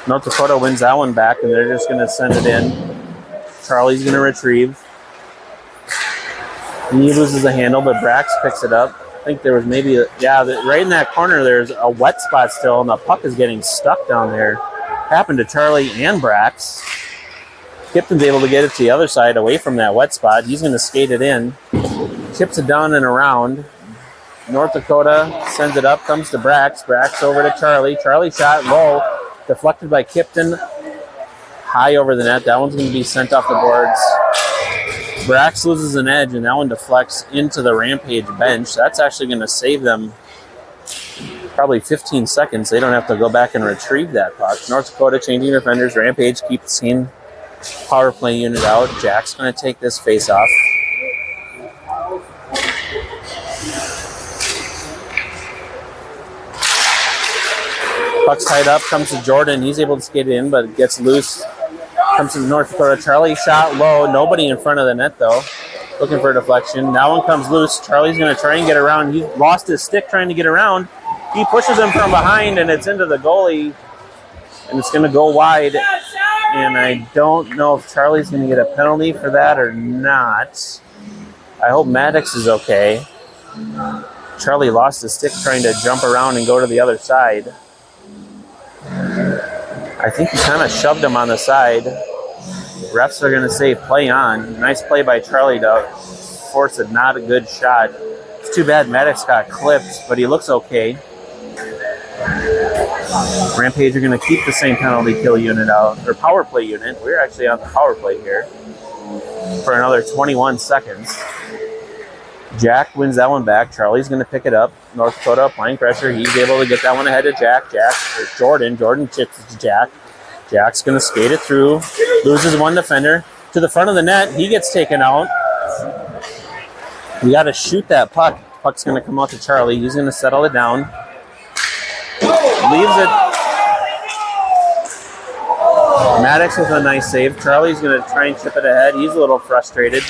North Dakota wins that one back, and they're just going to send it in. Charlie's going to retrieve. He loses the handle, but Brax picks it up. I think there was maybe, right in that corner, there's a wet spot still, and the puck is getting stuck down there. Happened to Charlie and Brax. Kipton's able to get it to the other side away from that wet spot. He's going to skate it in. Chips it down and around. North Dakota sends it up, comes to Brax. Brax over to Charlie. Charlie shot low, deflected by Kipton. High over the net. That one's going to be sent off the boards. Brax loses an edge, and that one deflects into the Rampage bench. That's actually going to save them probably 15 seconds. They don't have to go back and retrieve that puck. North Dakota changing defenders. Rampage keeps the same power play unit out. Jack's going to take this face off. Puck's tied up, comes to Jordan. He's able to skate it in, but it gets loose. Comes to North Dakota. Charlie shot low. Nobody in front of the net, though. Looking for a deflection. That one comes loose. Charlie's going to try and get around. He lost his stick trying to get around. He pushes him from behind, and it's into the goalie. And it's going to go wide. And I don't know if Charlie's going to get a penalty for that or not. I hope Maddox is okay. Charlie lost his stick trying to jump around and go to the other side. I think he kind of shoved him on the side. Refs are going to say play on. Nice play by Charlie to force a not a good shot. It's too bad Maddox got clipped, but he looks okay. Rampage are going to keep the same penalty kill unit out, or power play unit. We're actually on the power play here for another 21 seconds. Jack wins that one back. Charlie's going to pick it up. North Dakota applying pressure. He's able to get that one ahead of Jack. Jordan chips it to Jack. Jack's going to skate it through. Loses one defender. To the front of the net. He gets taken out. We got to shoot that puck. Puck's going to come out to Charlie. He's going to settle it down. Leaves it. Maddox with a nice save. Charlie's going to try and chip it ahead. He's a little frustrated.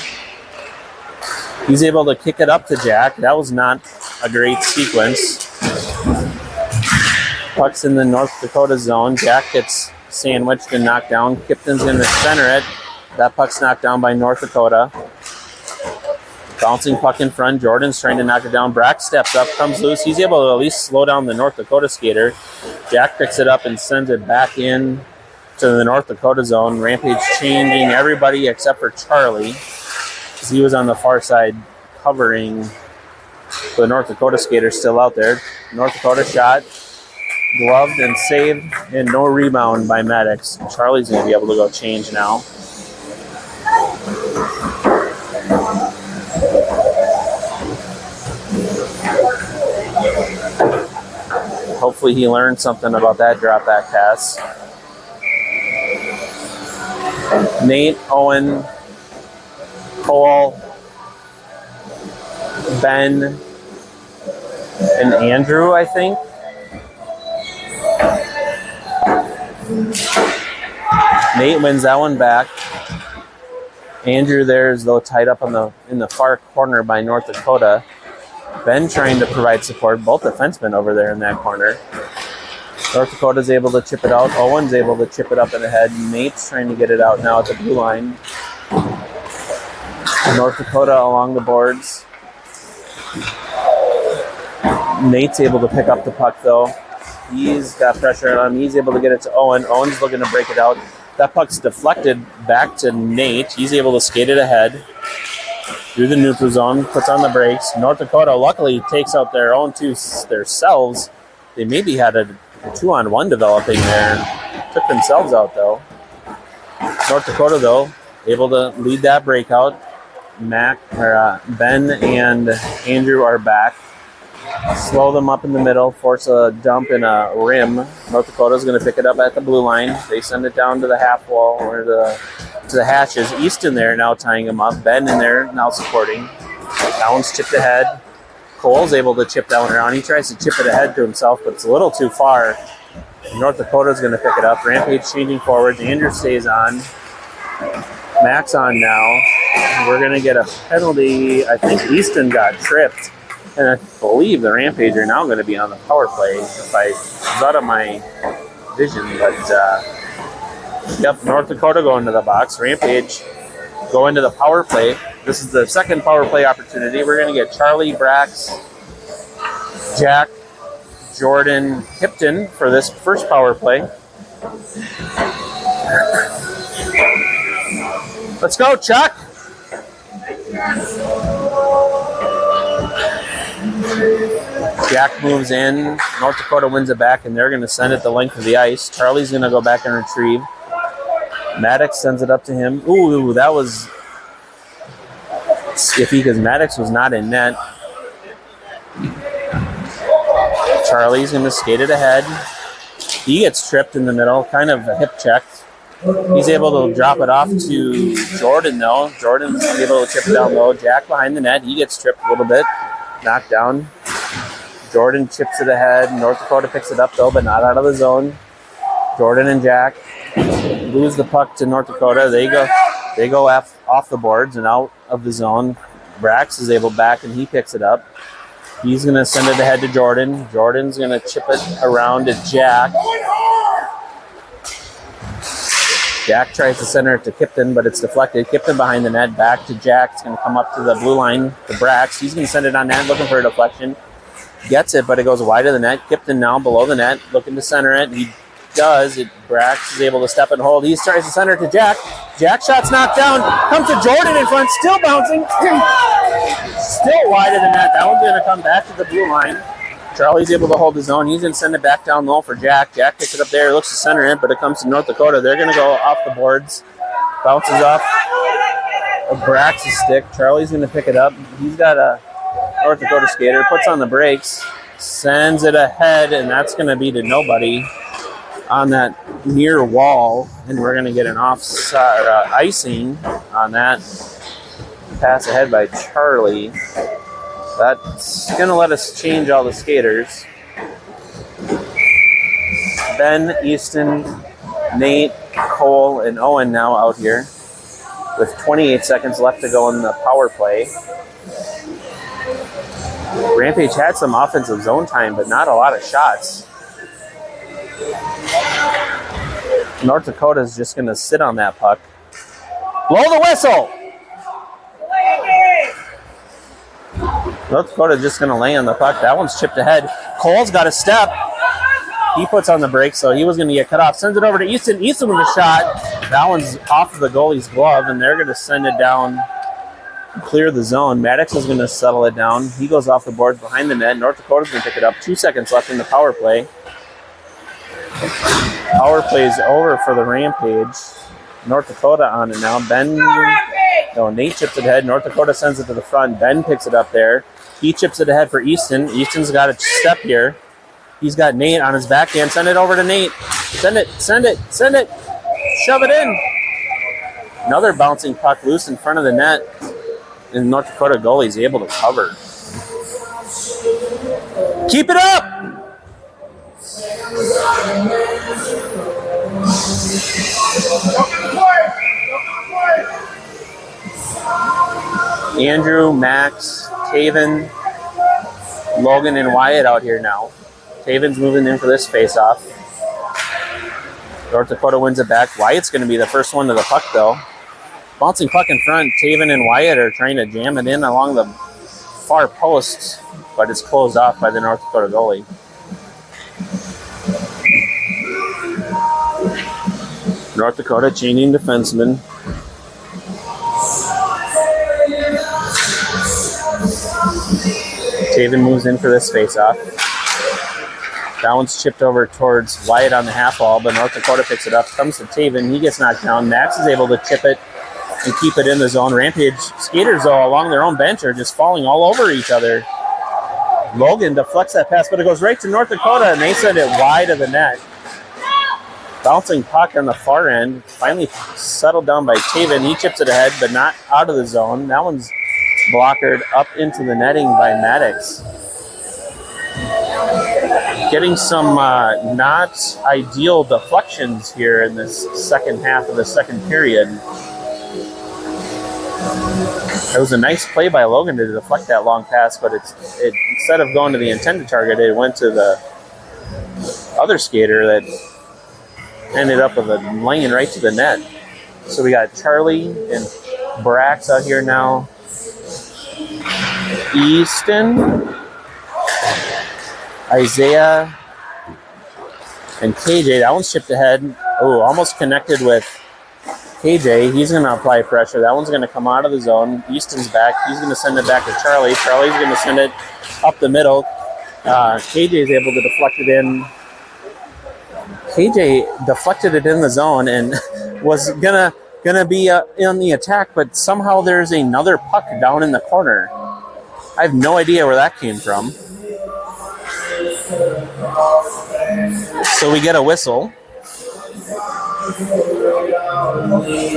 He's able to kick it up to Jack. That was not a great sequence. Puck's in the North Dakota zone. Jack gets sandwiched and knocked down. Kipton's going to center it. That puck's knocked down by North Dakota. Bouncing puck in front. Jordan's trying to knock it down. Brack steps up, comes loose. He's able to at least slow down the North Dakota skater. Jack picks it up and sends it back in to the North Dakota zone. Rampage changing everybody except for Charlie, because he was on the far side covering the North Dakota skater still out there. North Dakota shot, gloved and saved, and no rebound by Maddox. Charlie's going to be able to go change now. Hopefully he learned something about that drop back pass. Nate, Owen, Cole, Ben, and Andrew, I think. Nate wins that one back. Andrew there is though tied up on in the far corner by North Dakota. Ben trying to provide support. Both defensemen over there in that corner. North Dakota's able to chip it out. Owen's able to chip it up and ahead. Nate's trying to get it out now at the blue line. North Dakota along the boards. Nate's able to pick up the puck though. He's got pressure on him. He's able to get it to Owen. Owen's looking to break it out. That puck's deflected back to Nate. He's able to skate it ahead through the neutral zone, puts on the brakes. North Dakota luckily takes out their own themselves. They maybe had a 2-on-1 developing there. Took themselves out though. North Dakota though, able to lead that breakout. Ben and Andrew are back. Slow them up in the middle, force a dump in a rim. North Dakota's going to pick it up at the blue line. They send it down to the half wall or to the hatches. Easton there now tying him up. Ben in there now supporting. That one's chipped ahead. Cole's able to chip that one around. He tries to chip it ahead to himself, but it's a little too far. North Dakota's going to pick it up. Rampage changing forwards. Andrew stays on. Max on now. We're going to get a penalty. I think Easton got tripped. And I believe the Rampage are now going to be on the power play. If I was out of my vision, but yep, North Dakota going to the box. Rampage go into the power play. This is the second power play opportunity. We're going to get Charlie, Brax, Jack, Jordan, Kipton for this first power play. Let's go, Chuck. Jack moves in. North Dakota wins it back, and they're going to send it the length of the ice. Charlie's going to go back and retrieve. Maddox sends it up to him. Ooh, that was skiffy because Maddox was not in net. Charlie's going to skate it ahead. He gets tripped in the middle, kind of a hip check. He's able to drop it off to Jordan, though. Jordan's able to chip it down low. Jack behind the net. He gets tripped a little bit. Knocked down. Jordan chips it ahead. North Dakota picks it up, though, but not out of the zone. Jordan and Jack lose the puck to North Dakota. They go off the boards and out of the zone. Brax is able back, and he picks it up. He's going to send it ahead to Jordan. Jordan's going to chip it around to Jack. Jack tries to center it to Kipton, but it's deflected. Kipton behind the net, back to Jack. It's going to come up to the blue line to Brax. He's going to send it on net, looking for a deflection. Gets it, but it goes wide of the net. Kipton now below the net, looking to center it. He does. Brax is able to step and hold. He tries to center it to Jack. Jack shot's knocked down. Comes to Jordan in front, still bouncing. Still wide of the net. That one's going to come back to the blue line. Charlie's able to hold his own. He's going to send it back down low for Jack. Jack picks it up there. Looks to center it, but it comes to North Dakota. They're going to go off the boards. Bounces off of Brax's stick. Charlie's going to pick it up. He's got a North Dakota skater. Puts on the brakes. Sends it ahead, and that's going to be to nobody on that near wall. And we're going to get an offside icing on that pass ahead by Charlie. That's going to let us change all the skaters. Ben, Easton, Nate, Cole, and Owen now out here with 28 seconds left to go in the power play. Rampage had some offensive zone time, but not a lot of shots. North Dakota is just going to sit on that puck. Blow the whistle! North Dakota just going to lay on the puck. That one's chipped ahead. Cole's got a step. He puts on the brakes, so he was going to get cut off. Sends it over to Easton. Easton with a shot. That one's off of the goalie's glove, and they're going to send it down, clear the zone. Maddox is going to settle it down. He goes off the boards behind the net. North Dakota's going to pick it up. 2 seconds left in the power play. Power plays over for the Rampage. North Dakota on it now. Nate chips it ahead. North Dakota sends it to the front. Ben picks it up there. He chips it ahead for Easton. Easton's got a step here. He's got Nate on his backhand. Send it over to Nate. Send it. Shove it in. Another bouncing puck loose in front of the net. And North Dakota goalie's able to cover. Keep it up! Andrew, Max, Taven, Logan, and Wyatt out here now. Taven's moving in for this face-off. North Dakota wins it back. Wyatt's going to be the first one to the puck, though. Bouncing puck in front. Taven and Wyatt are trying to jam it in along the far post, but it's closed off by the North Dakota goalie. North Dakota changing defenseman. Taven moves in for this face-off. That one's chipped over towards Wyatt on the half wall, but North Dakota picks it up. Comes to Taven. He gets knocked down. Max is able to chip it and keep it in the zone. Rampage skaters, though, along their own bench are just falling all over each other. Logan deflects that pass, but it goes right to North Dakota, and they send it wide of the net. Bouncing puck on the far end. Finally settled down by Taven. He chips it ahead, but not out of the zone. That one's blockered up into the netting by Maddox. Getting some not ideal deflections here in this second half of the second period. It was a nice play by Logan to deflect that long pass, but it instead of going to the intended target, it went to the other skater that ended up with a laying right to the net. So we got Charlie and Brax out here now. Easton, Isaiah, and KJ. That one's chipped ahead. Oh, almost connected with KJ. He's going to apply pressure. That one's going to come out of the zone. Easton's back. He's going to send it back to Charlie. Charlie's going to send it up the middle. KJ's able to deflect it in. KJ deflected it in the zone and was gonna be in the attack, but somehow there's another puck down in the corner. I have no idea where that came from. So we get a whistle.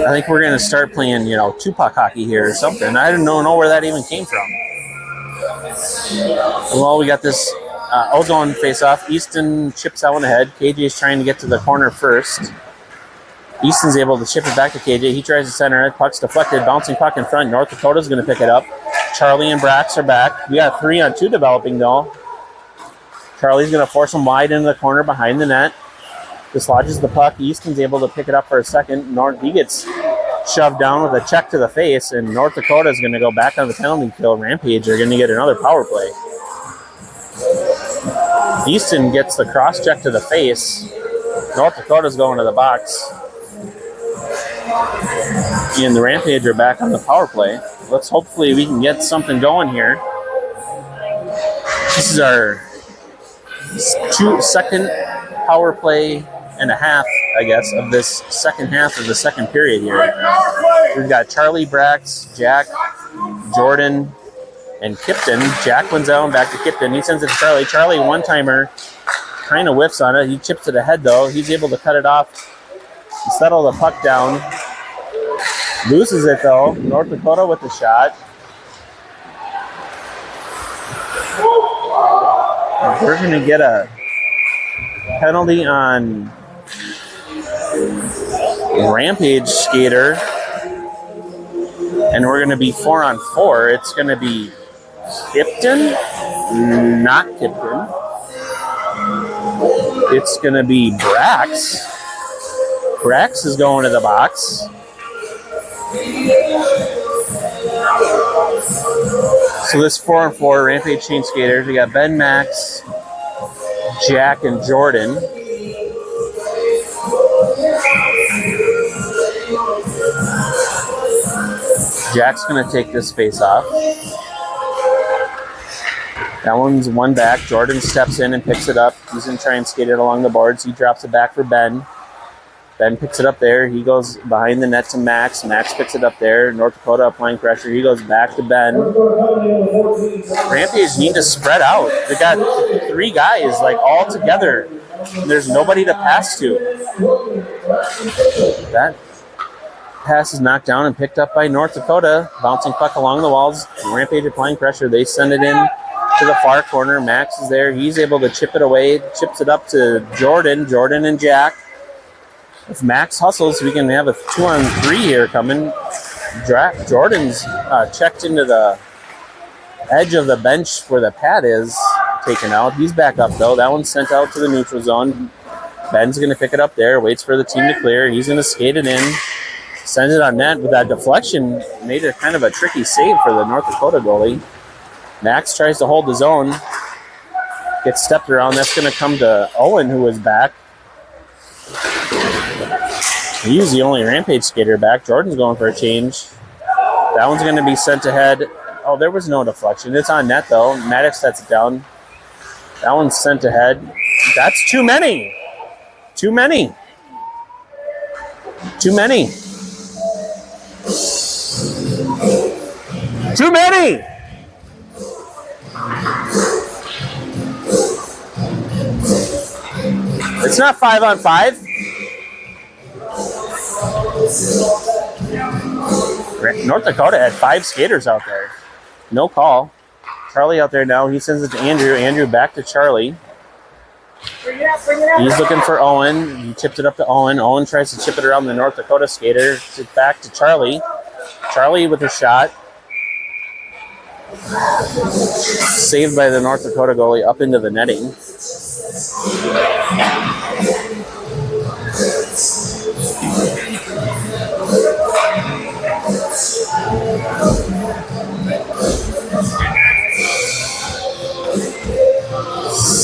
I think we're going to start playing, two-puck hockey here or something. I don't know where that even came from. Well, we got this outgoing face-off. Easton chips that one ahead. KJ is trying to get to the corner first. Easton's able to chip it back to KJ. He tries to center it. Puck's deflected. Bouncing puck in front. North Dakota's going to pick it up. Charlie and Brax are back. We got 3-on-2 developing, though. Charlie's going to force him wide into the corner behind the net. Dislodges the puck. Easton's able to pick it up for a second. He gets shoved down with a check to the face, and North Dakota is going to go back on the penalty kill. Rampage are going to get another power play. Easton gets the cross check to the face. North Dakota's going to the box. And the Rampage are back on the power play. Hopefully we can get something going here. This is our second power play and a half, I guess, of this second half of the second period here. We've got Charlie, Brax, Jack, Jordan, and Kipton. Jack wins out and back to Kipton. He sends it to Charlie. Charlie, one-timer, kind of whiffs on it. He chips it ahead, though. He's able to cut it off and settle the puck down. Loses it, though. North Dakota with the shot. We're going to get a penalty on Rampage skater. And we're going to be 4-on-4. It's going to be Kipton, not Kipton. It's going to be Brax. Brax is going to the box. So this 4-on-4 Rampage chain skaters. We got Ben, Max, Jack and Jordan. Jack's going to take this face off. That one's one back. Jordan steps in and picks it up. He's going to try and skate it along the boards. He drops it back for Ben. Ben picks it up there. He goes behind the net to Max. Max picks it up there. North Dakota applying pressure. He goes back to Ben. Rampage need to spread out. They got 3 guys like all together. There's nobody to pass to. That pass is knocked down and picked up by North Dakota. Bouncing puck along the walls. Rampage applying pressure. They send it in to the far corner. Max is there. He's able to chip it away. Chips it up to Jordan. Jordan and Jack. If Max hustles, we can have a 2-on-3 here coming. Jordan's checked into the edge of the bench where the pad is, taken out. He's back up, though. That one's sent out to the neutral zone. Ben's going to pick it up there, waits for the team to clear. He's going to skate it in, sends it on net. With that deflection, made it kind of a tricky save for the North Dakota goalie. Max tries to hold his own, gets stepped around. That's going to come to Owen, who is back. He's the only Rampage skater back. Jordan's going for a change. That one's going to be sent ahead. Oh, there was no deflection. It's on net, though. Maddox sets it down. That one's sent ahead. That's too many. Too many. Too many. Too many. It's not 5-on-5. North Dakota had 5 skaters out there. No call. Charlie out there now. He sends it to Andrew. Andrew back to Charlie. He's looking for Owen. He chipped it up to Owen. Owen tries to chip it around the North Dakota skater. Back to Charlie. Charlie with a shot. Saved by the North Dakota goalie up into the netting.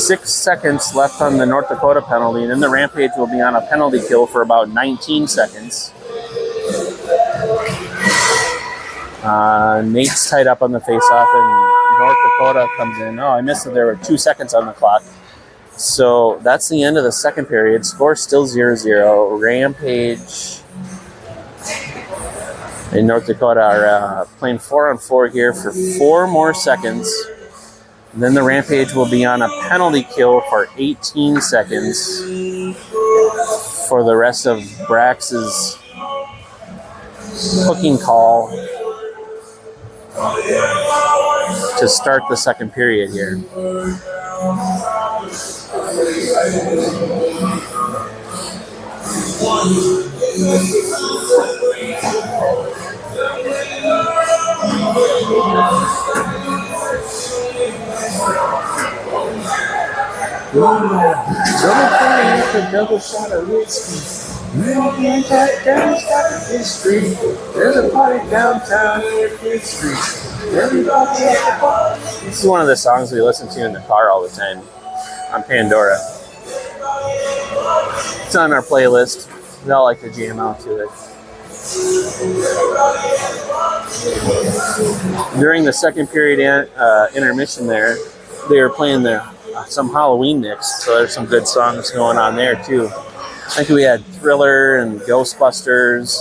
6 seconds left on the North Dakota penalty, and then the Rampage will be on a penalty kill for about 19 seconds. Nate's tied up on the faceoff, and North Dakota comes in. Oh, I missed it. There were 2 seconds on the clock. So that's the end of the second period. Score still 0-0. Rampage and North Dakota are playing 4-on-4 here for 4 more seconds. And then the Rampage will be on a penalty kill for 18 seconds for the rest of Brax's hooking call to start the second period here. Double shot of whiskey. Down Street. There's a party downtown near Fifth Street. Everybody at the bar. This is one of the songs we listen to in the car all the time on Pandora. It's on our playlist. We all like to jam out to it. During the second period intermission there, they were playing some Halloween mix, so there's some good songs going on there too. I think we had Thriller and Ghostbusters,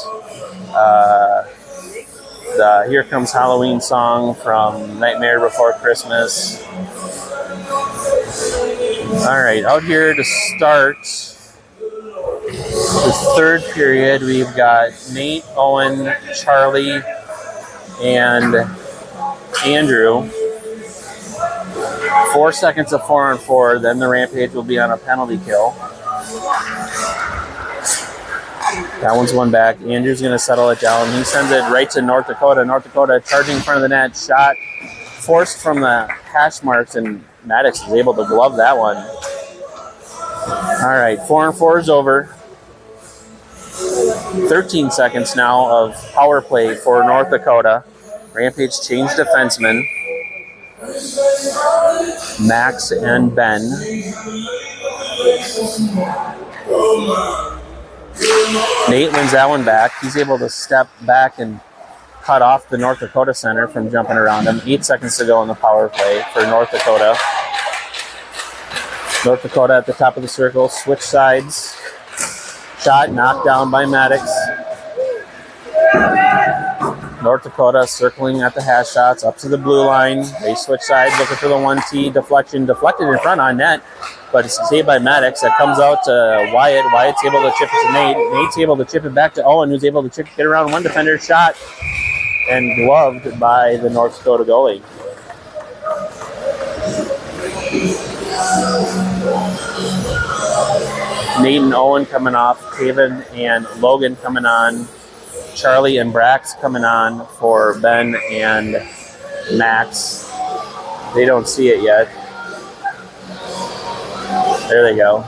the Here Comes Halloween song from Nightmare Before Christmas. All right, out here to start the third period, we've got Nate, Owen, Charlie, and Andrew. 4 seconds of 4-on-4, then the Rampage will be on a penalty kill. That one's one back. Andrew's going to settle it down. He sends it right to North Dakota. North Dakota charging in front of the net. Shot forced from the hash marks, and Maddox is able to glove that one. All right, 4-on-4 is over. 13 seconds now of power play for North Dakota. Rampage changed defensemen. Max and Ben. Nate wins that one back. He's able to step back and cut off the North Dakota center from jumping around him. 8 seconds to go in the power play for North Dakota. North Dakota at the top of the circle, switch sides. Shot knocked down by Maddox. North Dakota circling at the hash shots up to the blue line. They switch sides looking for the 1T deflection. Deflected in front on net, but it's saved by Maddox. That comes out to Wyatt. Wyatt's able to chip it to Nate. Nate's able to chip it back to Owen, who's able to get around one defender. Shot and gloved by the North Dakota goalie. Nate and Owen coming off. Taven and Logan coming on. Charlie and Brax coming on for Ben and Max. They don't see it yet. There they go.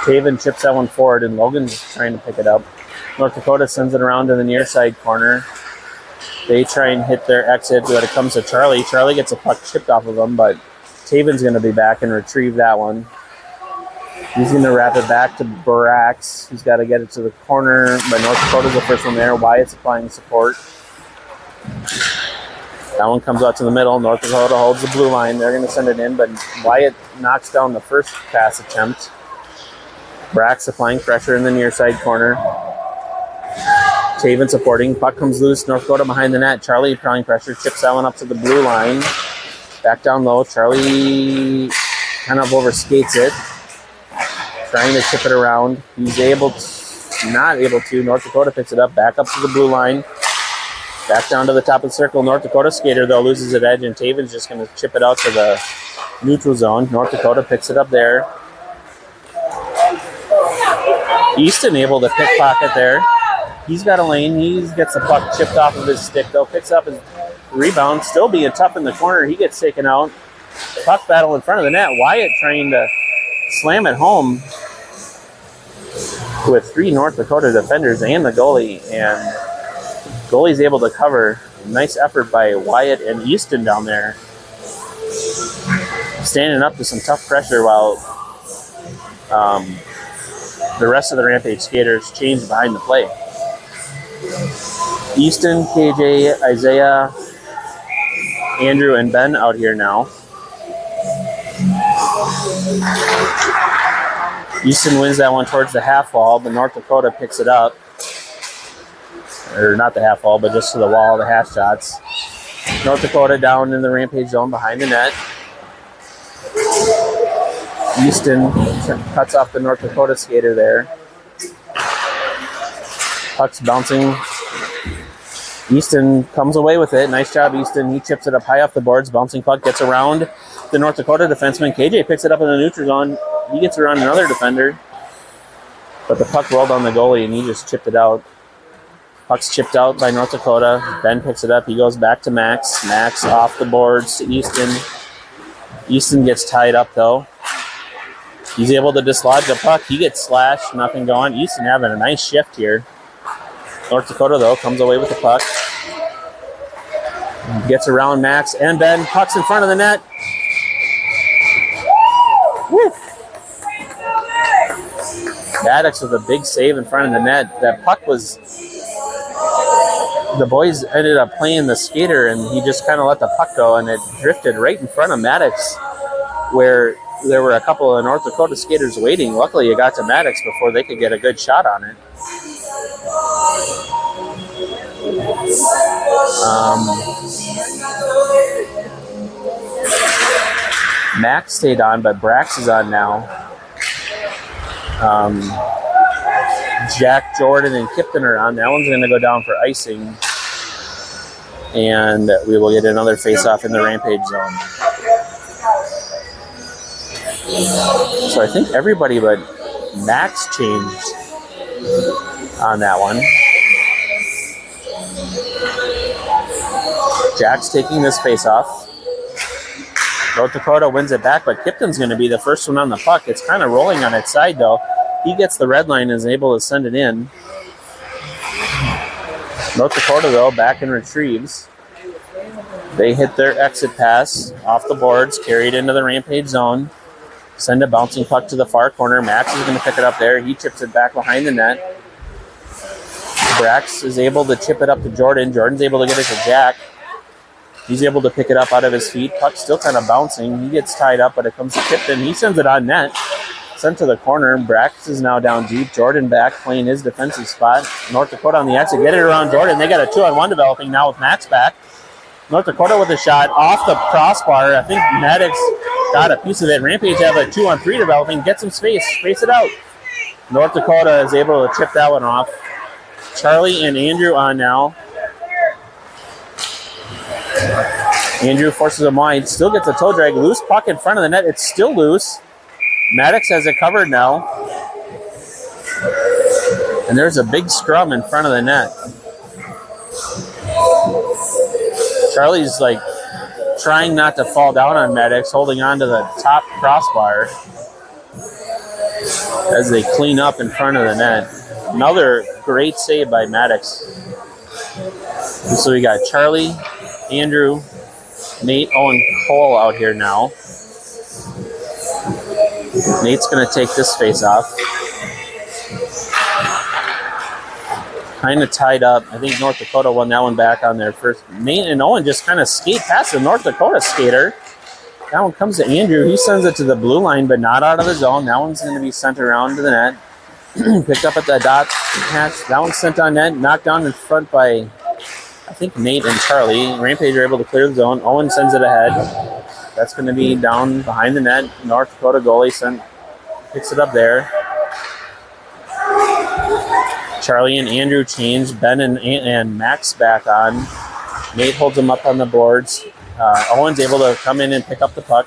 Taven chips that one forward, and Logan's trying to pick it up. North Dakota sends it around to the near side corner. They try and hit their exit, but it comes to Charlie. Charlie gets a puck chipped off of him, but Taven's going to be back and retrieve that one. He's going to wrap it back to Brax. He's got to get it to the corner, but North Dakota's the first one there. Wyatt's applying support. That one comes out to the middle. North Dakota holds the blue line. They're going to send it in, but Wyatt knocks down the first pass attempt. Brax applying pressure in the near side corner. Taven supporting. Puck comes loose. North Dakota behind the net. Charlie applying pressure. Chips that one up to the blue line. Back down low. Charlie kind of overskates it. Trying to chip it around. He's not able to. North Dakota picks it up. Back up to the blue line. Back down to the top of the circle. North Dakota skater, though, loses its edge, and Taven's just going to chip it out to the neutral zone. North Dakota picks it up there. Easton able to pickpocket there. He's got a lane. He gets the puck chipped off of his stick, though. Picks up his rebound. Still being tough in the corner. He gets taken out. Puck battle in front of the net. Wyatt trying to slam it home with 3 North Dakota defenders and the goalie, and goalie's able to cover. Nice effort by Wyatt and Easton down there, standing up to some tough pressure while the rest of the Rampage skaters change behind the play. Easton, KJ, Isaiah, Andrew, and Ben out here now. Easton wins that one towards the half wall, but North Dakota picks it up. Or not the half wall, but just to the wall, the half shots. North Dakota down in the Rampage zone behind the net. Easton cuts off the North Dakota skater there. Puck's bouncing. Easton comes away with it. Nice job, Easton. He chips it up high off the boards. Bouncing puck gets around the North Dakota defenseman. KJ picks it up in the neutral zone. He gets around another defender. But the puck rolled on the goalie, and he just chipped it out. Puck's chipped out by North Dakota. Ben picks it up. He goes back to Max. Max off the boards to Easton. Easton gets tied up, though. He's able to dislodge the puck. He gets slashed. Nothing going. Easton having a nice shift here. North Dakota, though, comes away with the puck. Gets around Max and Ben. Puck's in front of the net. Woo! Maddox with a big save in front of the net. That puck was... The boys ended up playing the skater, and he just kind of let the puck go, and it drifted right in front of Maddox, where there were a couple of North Dakota skaters waiting. Luckily, it got to Maddox before they could get a good shot on it. Max stayed on, but Brax is on now. Jack, Jordan, and Kipton are on. That one's going to go down for icing. And we will get another face-off in the Rampage zone. So I think everybody but Max changed on that one. Jack's taking this face-off. North Dakota wins it back, but Kipton's going to be the first one on the puck. It's kind of rolling on its side, though. He gets the red line and is able to send it in. North Dakota, though, back and retrieves. They hit their exit pass off the boards, carried into the Rampage zone. Send a bouncing puck to the far corner. Max is going to pick it up there. He chips it back behind the net. Brax is able to chip it up to Jordan. Jordan's able to get it to Jack. He's able to pick it up out of his feet. Puck's still kind of bouncing. He gets tied up, but it comes tipped in. He sends it on net. Sent to the corner. Brax is now down deep. Jordan back playing his defensive spot. North Dakota on the exit. Get it around Jordan. They got a 2-on-1 developing now with Max back. North Dakota with a shot off the crossbar. I think Maddox got a piece of it. Rampage have a 2-on-3 developing. Get some space. Space it out. North Dakota is able to chip that one off. Charlie and Andrew on now. Andrew forces him wide. Still gets a toe drag. Loose puck in front of the net. It's still loose. Maddox has it covered now. And there's a big scrum in front of the net. Charlie's like trying not to fall down on Maddox, holding on to the top crossbar as they clean up in front of the net. Another great save by Maddox. And so we got Charlie, Andrew, Nate, Owen, Cole out here now. Nate's going to take this face off. Kind of tied up. I think North Dakota won that one back on their first. Nate and Owen just kind of skate past the North Dakota skater. That one comes to Andrew. He sends it to the blue line, but not out of the zone. That one's going to be sent around to the net. Picked up at the dot hatch. That one's sent on net. Knocked down in front by, I think, Nate and Charlie. Rampage are able to clear the zone. Owen sends it ahead. That's going to be down behind the net. North Dakota goalie picks it up there. Charlie and Andrew change. Ben and Max back on. Nate holds him up on the boards. Owen's able to come in and pick up the puck.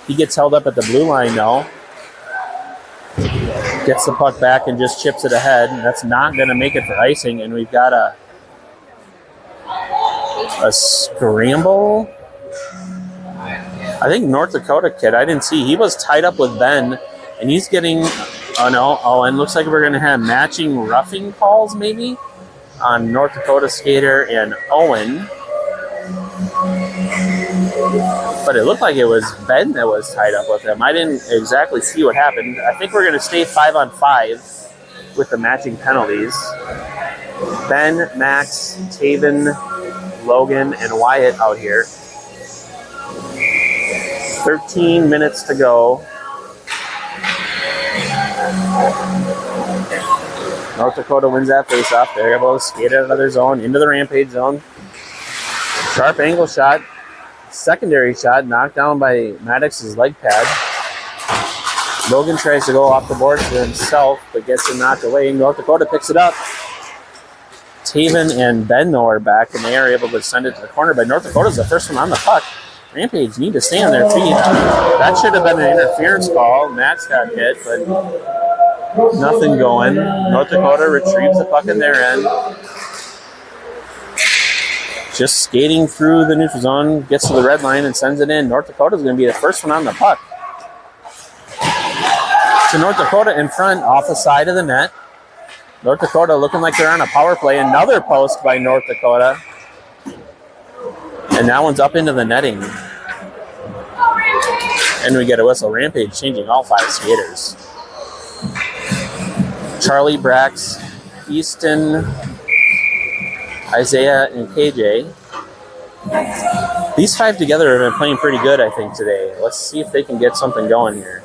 He gets held up at the blue line now. Gets the puck back and just chips it ahead. That's not going to make it for icing, and we've got a scramble. I think North Dakota kid, I didn't see. He was tied up with Ben, and he's getting, and looks like we're going to have matching roughing calls maybe on North Dakota skater and Owen. But it looked like it was Ben that was tied up with him. I didn't exactly see what happened. I think we're going to stay 5-on-5 with the matching penalties. Ben, Max, Taven, Logan, and Wyatt out here. 13 minutes to go. North Dakota wins that faceoff. They're able to skate out of their zone into the Rampage zone. Sharp angle shot. Secondary shot knocked down by Maddox's leg pad. Logan tries to go off the board for himself, but gets it knocked away. North Dakota picks it up. Taven and Ben are back, and they are able to send it to the corner. But North Dakota's the first one on the puck. Rampage need to stay on their feet. That should have been an interference call. Max got hit, but nothing going. North Dakota retrieves the puck in their end. Just skating through the neutral zone, gets to the red line and sends it in. North Dakota's going to be the first one on the puck. So North Dakota in front, off the side of the net. North Dakota looking like they're on a power play. Another post by North Dakota. And that one's up into the netting. And we get a whistle. Rampage changing all 5 skaters. Charlie, Brax, Easton, Isaiah, and KJ. These 5 together have been playing pretty good, I think, today. Let's see if they can get something going here.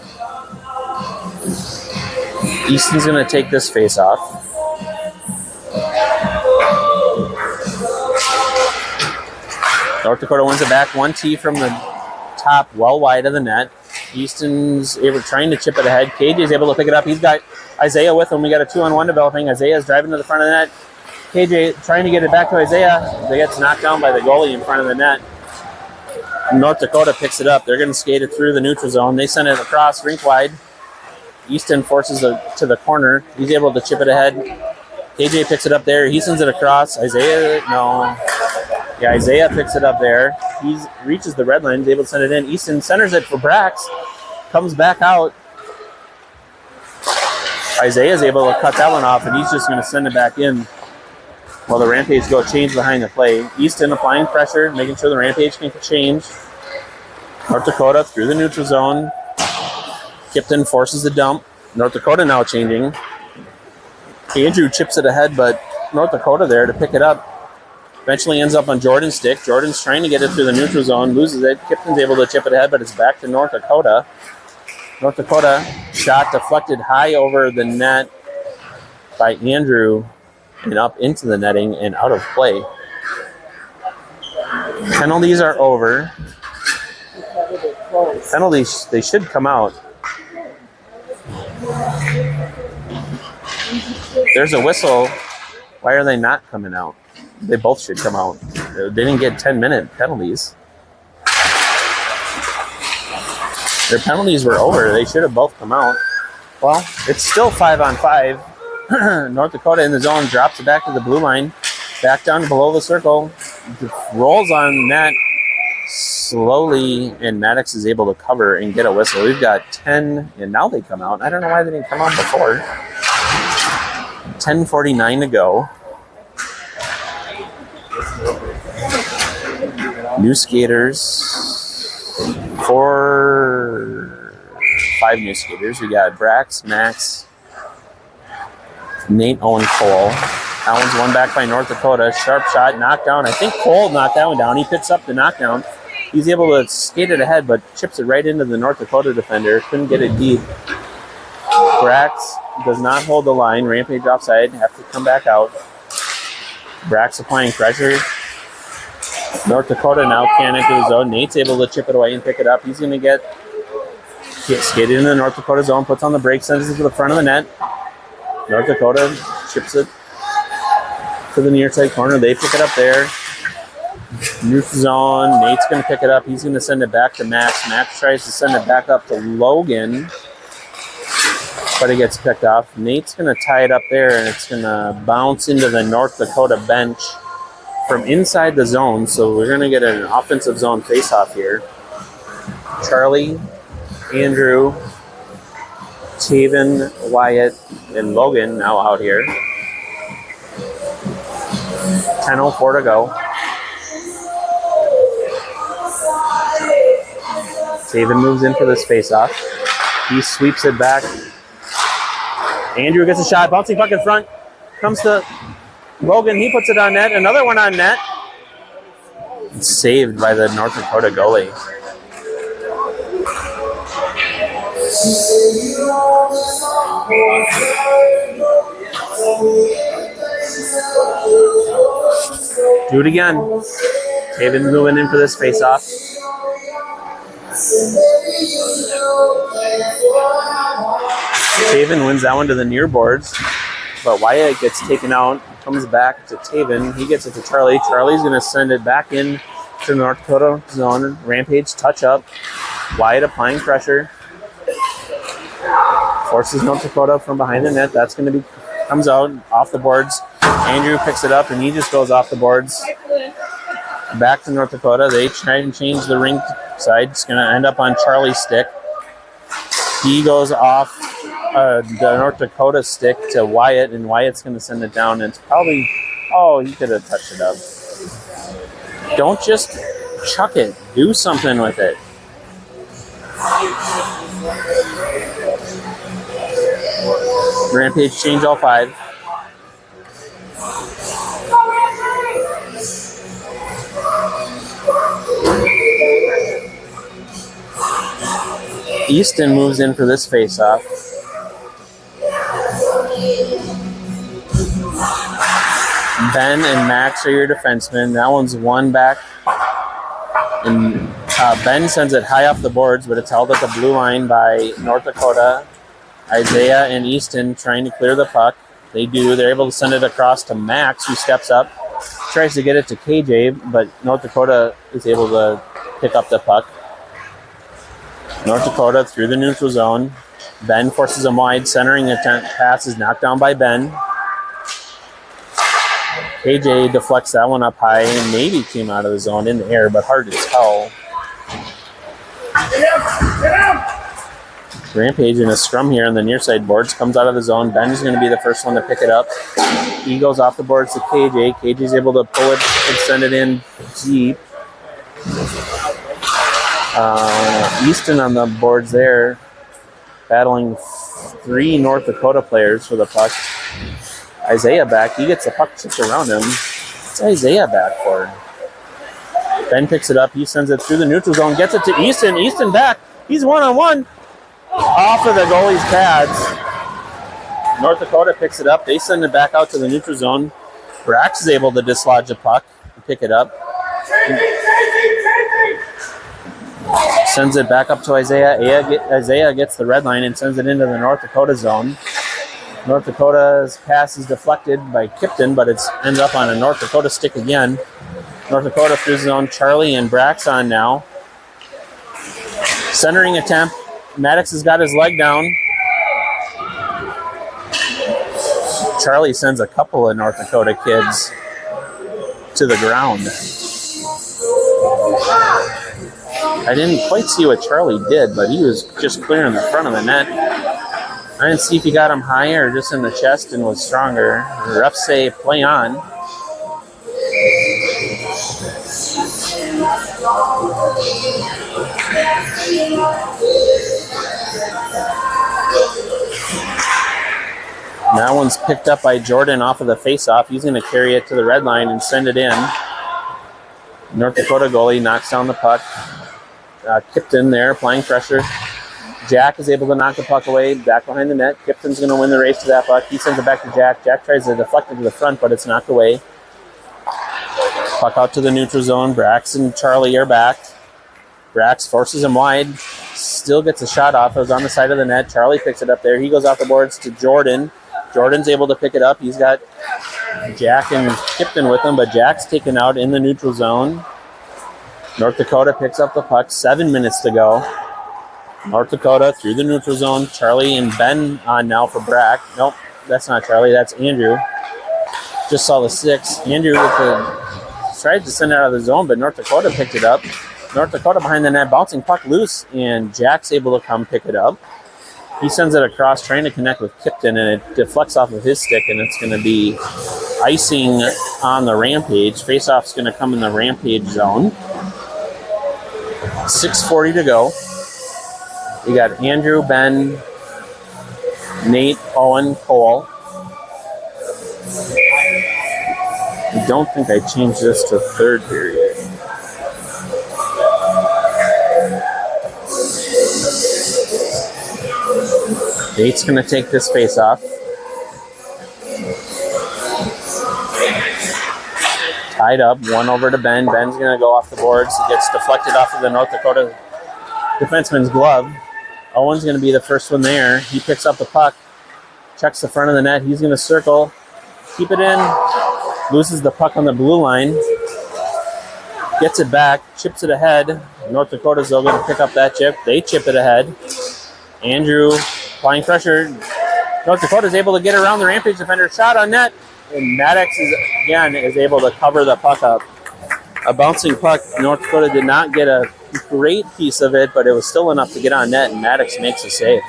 Easton's going to take this face off. North Dakota wins it back. 1T from the top, well wide of the net. Easton's trying to chip it ahead. KJ's able to pick it up. He's got Isaiah with him. We got a 2-on-1 developing. Isaiah's driving to the front of the net. KJ trying to get it back to Isaiah. They gets knocked down by the goalie in front of the net. North Dakota picks it up. They're going to skate it through the neutral zone. They send it across, rink wide. Easton forces it to the corner. He's able to chip it ahead. KJ picks it up there. He sends it across. Isaiah picks it up there. He reaches the red line. He's able to send it in. Easton centers it for Brax. Comes back out. Isaiah's able to cut that one off, and he's just going to send it back in. While the Rampage go change behind the play. Easton applying pressure, making sure the Rampage can change. North Dakota through the neutral zone. Kipton forces the dump. North Dakota now changing. Andrew chips it ahead, but North Dakota there to pick it up. Eventually ends up on Jordan's stick. Jordan's trying to get it through the neutral zone, loses it. Kipton's able to chip it ahead, but it's back to North Dakota. North Dakota shot deflected high over the net by Andrew and up into the netting and out of play. Penalties are over. Penalties, they should come out. There's a whistle. Why are they not coming out? They both should come out. They didn't get 10-minute penalties. Their penalties were over. They should have both come out. Well, it's still 5-on-5. North Dakota in the zone, drops it back to the blue line. Back down below the circle. Rolls on net slowly, and Maddox is able to cover and get a whistle. We've got 10, and now they come out. I don't know why they didn't come out before. 10:49 to go. New skaters. 5 new skaters. We got Brax, Max, Nate, Owen, Cole. That one's won back by North Dakota. Sharp shot, knockdown. I think Cole knocked that one down. He picks up the knockdown. He's able to skate it ahead, but chips it right into the North Dakota defender. Couldn't get it deep. Brax does not hold the line. Rampage offside. Have to come back out. Brax applying pressure. North Dakota now can't enter the zone. Nate's able to chip it away and pick it up. He's going to get skated into the North Dakota zone. Puts on the brakes. Sends it to the front of the net. North Dakota chips it to the near side corner. They pick it up there. Neutral zone. Nate's going to pick it up. He's going to send it back to Max. Max tries to send it back up to Logan, but it gets picked off. Nate's going to tie it up there, and it's going to bounce into the North Dakota bench from inside the zone. So we're going to get an offensive zone face-off here. Charlie, Andrew, Taven, Wyatt, and Logan now out here. 10:04 to go. Taven moves in for this face-off. He sweeps it back. Andrew gets a shot. Bouncing puck in front. Comes to Logan. He puts it on net. Another one on net. It's saved by the North Dakota goalie. Do it again. Taven moving in for this face-off. Taven wins that one to the near boards, but Wyatt gets taken out, comes back to Taven. He gets it to Charlie. Charlie's going to send it back in to the North Dakota zone. Rampage touch up. Wyatt applying pressure. Forces North Dakota from behind the net. That's going to be, comes out off the boards. Andrew picks it up, and he just goes off the boards. Back to North Dakota. They try and change the rink side. It's going to end up on Charlie's stick. He goes off the North Dakota stick to Wyatt, and Wyatt's going to send it down. And it's probably, oh, he could have touched it up. Don't just chuck it. Do something with it. Rampage change all 5. Easton moves in for this face-off. Ben and Max are your defensemen. That one's one back. And Ben sends it high off the boards, but it's held at the blue line by North Dakota. Isaiah and Easton trying to clear the puck. They do. They're able to send it across to Max, who steps up. Tries to get it to KJ, but North Dakota is able to pick up the puck. North Dakota through the neutral zone. Ben forces him wide. Centering attempt pass is knocked down by Ben. KJ deflects that one up high and maybe came out of the zone in the air, but hard to tell. Rampage in a scrum here on the near side boards. Comes out of the zone. Ben's going to be the first one to pick it up. He goes off the boards to KJ. KJ's able to pull it and send it in deep. Easton on the boards there, battling 3 North Dakota players for the puck. Isaiah back. He gets the puck tipped around him. What's Isaiah back for? Ben picks it up. He sends it through the neutral zone. Gets it to Easton. Easton back. He's one-on-one. Off of the goalie's pads. North Dakota picks it up. They send it back out to the neutral zone. Brax is able to dislodge the puck and pick it up. Sends it back up to Isaiah. Isaiah gets the red line and sends it into the North Dakota zone. North Dakota's pass is deflected by Kipton, but it ends up on a North Dakota stick again. North Dakota through zone. Charlie and Brax on now. Centering attempt. Maddox has got his leg down. Charlie sends a couple of North Dakota kids to the ground. I didn't quite see what Charlie did, but he was just clearing the front of the net. I didn't see if he got him higher or just in the chest and was stronger. The refs say play on. That one's picked up by Jordan off of the face-off. He's going to carry it to the red line and send it in. North Dakota goalie knocks down the puck. Kipton there, applying pressure. Jack is able to knock the puck away, back behind the net. Kipton's going to win the race to that puck. He sends it back to Jack. Jack tries to deflect it to the front, but it's knocked away. Puck out to the neutral zone. Brax and Charlie are back. Brax forces him wide. Still gets a shot off. It was on the side of the net. Charlie picks it up there. He goes off the boards to Jordan. Jordan's able to pick it up. He's got Jack and Kipton with him, but Jack's taken out in the neutral zone. North Dakota picks up the puck. 7 minutes to go. North Dakota through the neutral zone. Charlie and Ben on now for Brack. Nope, that's not Charlie. That's Andrew. Just saw the 6. Andrew tried to send it out of the zone, but North Dakota picked it up. North Dakota behind the net, bouncing puck loose, and Jack's able to come pick it up. He sends it across, trying to connect with Kipton, and it deflects off of his stick, and it's going to be icing on the Rampage. Face-off's going to come in the Rampage zone. 6:40 to go. We got Andrew, Ben, Nate, Owen, Cole. I don't think I changed this to third period. Nate's going to take this face off. Tied up, one over to Ben. Ben's going to go off the boards. He gets deflected off of the North Dakota defenseman's glove. Owen's going to be the first one there. He picks up the puck, checks the front of the net. He's going to circle, keep it in, loses the puck on the blue line, gets it back, chips it ahead. North Dakota's going to pick up that chip. They chip it ahead. Andrew applying pressure. North Dakota's able to get around the Rampage defender. Shot on net. And Maddox is able to cover the puck up. A bouncing puck. North Dakota did not get a great piece of it, but it was still enough to get on net, and Maddox makes a save.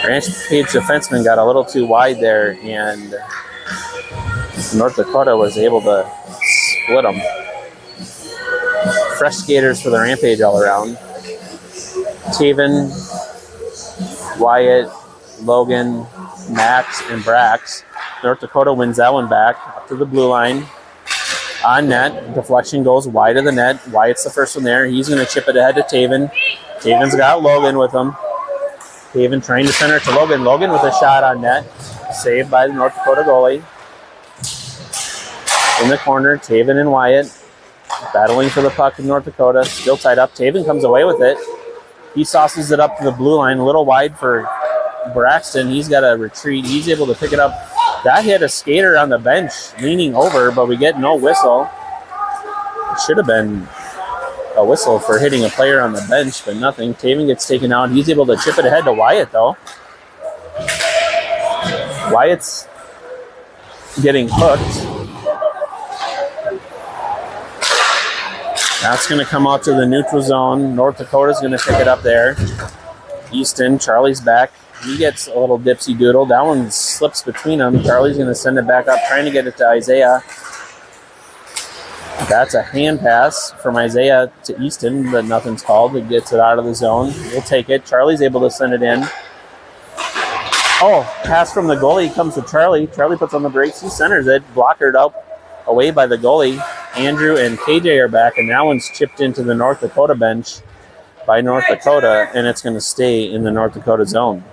Rampage defenseman got a little too wide there, and North Dakota was able to split them. Fresh skaters for the Rampage all around. Taven, Wyatt, Logan, Max, and Brax. North Dakota wins that one back up to the blue line. On net, deflection goes wide of the net. Wyatt's the first one there. He's going to chip it ahead to Taven. Taven's got Logan with him. Taven trying to center it to Logan. Logan with a shot on net. Saved by the North Dakota goalie. In the corner, Taven and Wyatt battling for the puck in North Dakota. Still tied up. Taven comes away with it. He sauces it up to the blue line. A little wide for Braxton. He's got to retreat. He's able to pick it up. That hit a skater on the bench leaning over, but we get no whistle. It should have been a whistle for hitting a player on the bench, but nothing. Taven gets taken out. He's able to chip it ahead to Wyatt, though. Wyatt's getting hooked. That's going to come out to the neutral zone. North Dakota's going to pick it up there. Easton, Charlie's back. He gets a little dipsy doodle. That one slips between them. Charlie's going to send it back up, trying to get it to Isaiah. That's a hand pass from Isaiah to Easton, but nothing's called. It gets it out of the zone. We'll take it. Charlie's able to send it in. Oh, pass from the goalie comes to Charlie. Charlie puts on the brakes. He centers it. Blockered up away by the goalie. Andrew and KJ are back, and that one's chipped into the North Dakota bench by North Dakota, and it's going to stay in the North Dakota zone.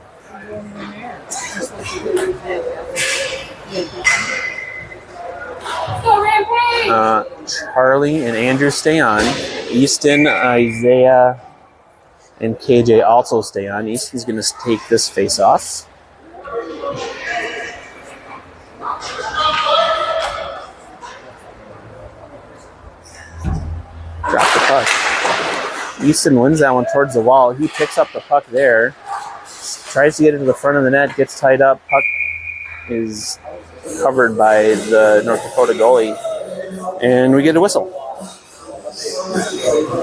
Charlie and Andrew stay on. Easton, Isaiah, and KJ also stay on. Easton's going to take this face off. Drop the puck. Easton wins that one towards the wall. He picks up the puck there. Tries to get it to the front of the net. Gets tied up. Puck is covered by the North Dakota goalie. And we get a whistle.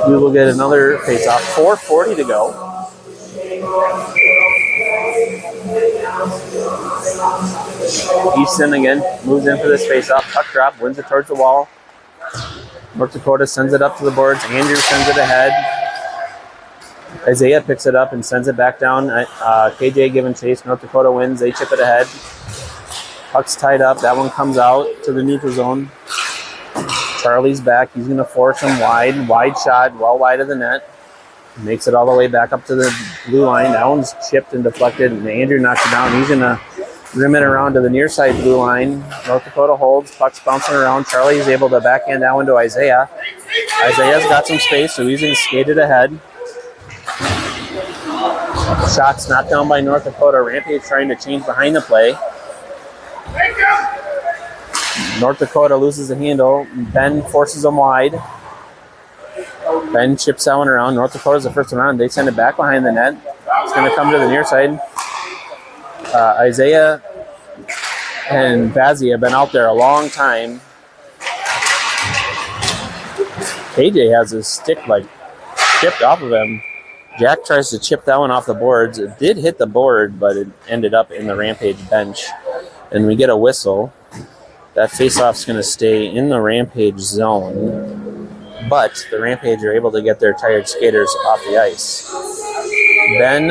We will get another face-off. 4:40 to go. Easton again moves in for this face-off. Puck drop, wins it towards the wall. North Dakota sends it up to the boards. Andrew sends it ahead. Isaiah picks it up and sends it back down. KJ giving chase. North Dakota wins. They chip it ahead. Puck's tied up. That one comes out to the neutral zone. Charlie's back. He's going to force him wide. Wide shot, well wide of the net. Makes it all the way back up to the blue line. That one's chipped and deflected, and Andrew knocks it down. He's going to rim it around to the near side blue line. North Dakota holds. Puck's bouncing around. Charlie is able to backhand that one to Isaiah. Isaiah's got some space, so he's going to skate it ahead. Shots knocked down by North Dakota. Rampage trying to change behind the play. North Dakota loses the handle. Ben forces them wide. Ben chips that one around. North Dakota's the first one on. They send it back behind the net. It's going to come to the near side. Isaiah and Vazzy have been out there a long time. KJ has his stick chipped off of him. Jack tries to chip that one off the boards. It did hit the board, but it ended up in the Rampage bench. And we get a whistle. That faceoff's going to stay in the Rampage zone, but the Rampage are able to get their tired skaters off the ice. Ben,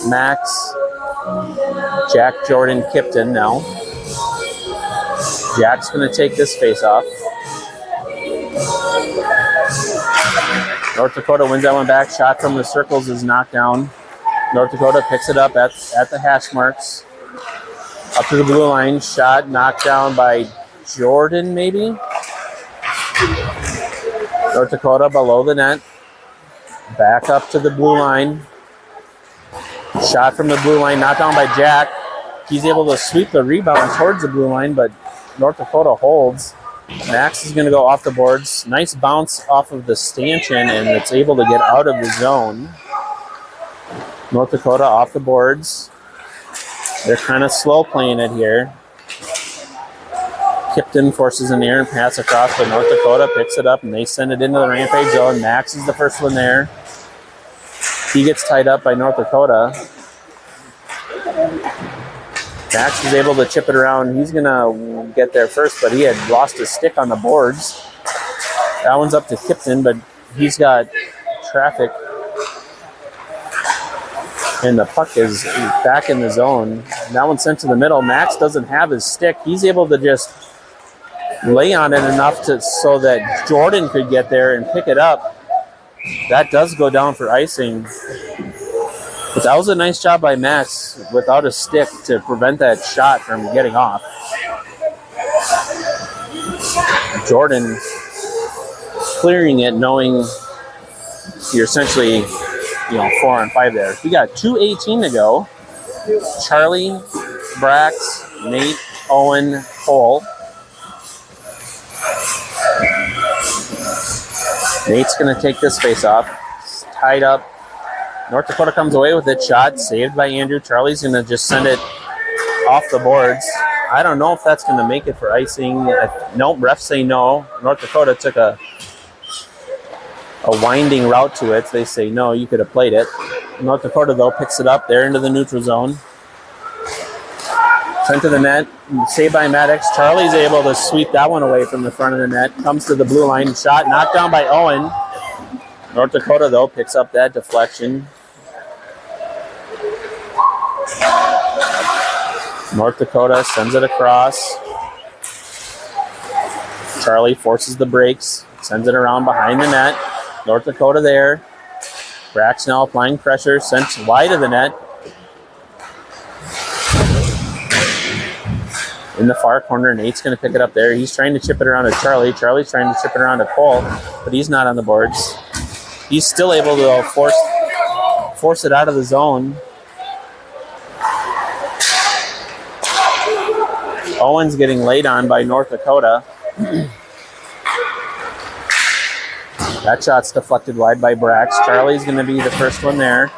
Max, Jack, Jordan, Kipton now. Jack's going to take this faceoff. North Dakota wins that one back. Shot from the circles is knocked down. North Dakota picks it up at the hash marks. Up to the blue line, shot knocked down by Jordan, maybe. North Dakota below the net. Back up to the blue line. Shot from the blue line, knocked down by Jack. He's able to sweep the rebound towards the blue line, but North Dakota holds. Max is going to go off the boards. Nice bounce off of the stanchion, and it's able to get out of the zone. North Dakota off the boards. They're kind of slow playing it here. Kipton forces an air and pass across, but North Dakota picks it up and they send it into the Rampage zone. Max is the first one there. He gets tied up by North Dakota. Max is able to chip it around. He's going to get there first, but he had lost his stick on the boards. That one's up to Kipton, but he's got traffic. And the puck is back in the zone. That one's sent to the middle. Max doesn't have his stick. He's able to just lay on it enough so that Jordan could get there and pick it up. That does go down for icing. But that was a nice job by Max without a stick to prevent that shot from getting off. Jordan clearing it, knowing you're essentially 4 on 5 there. We got 2:18 to go. Charlie, Brax, Nate, Owen, Cole. Nate's going to take this face off. It's tied up. North Dakota comes away with it. Shot saved by Andrew. Charlie's going to just send it off the boards. I don't know if that's going to make it for icing. Nope, refs say no. North Dakota took a a winding route to it. They say, no, you could have played it. North Dakota, though, picks it up there into the neutral zone. Sent to the net, saved by Maddox. Charlie's able to sweep that one away from the front of the net. Comes to the blue line, shot knocked down by Owen. North Dakota, though, picks up that deflection. North Dakota sends it across. Charlie forces the brakes, sends it around behind the net. North Dakota there. Brax now applying pressure, sent wide of the net. In the far corner, Nate's going to pick it up there. He's trying to chip it around to Charlie. Charlie's trying to chip it around to Cole, but he's not on the boards. He's still able to force it out of the zone. Owen's getting laid on by North Dakota. That shot's deflected wide by Brax. Charlie's going to be the first one there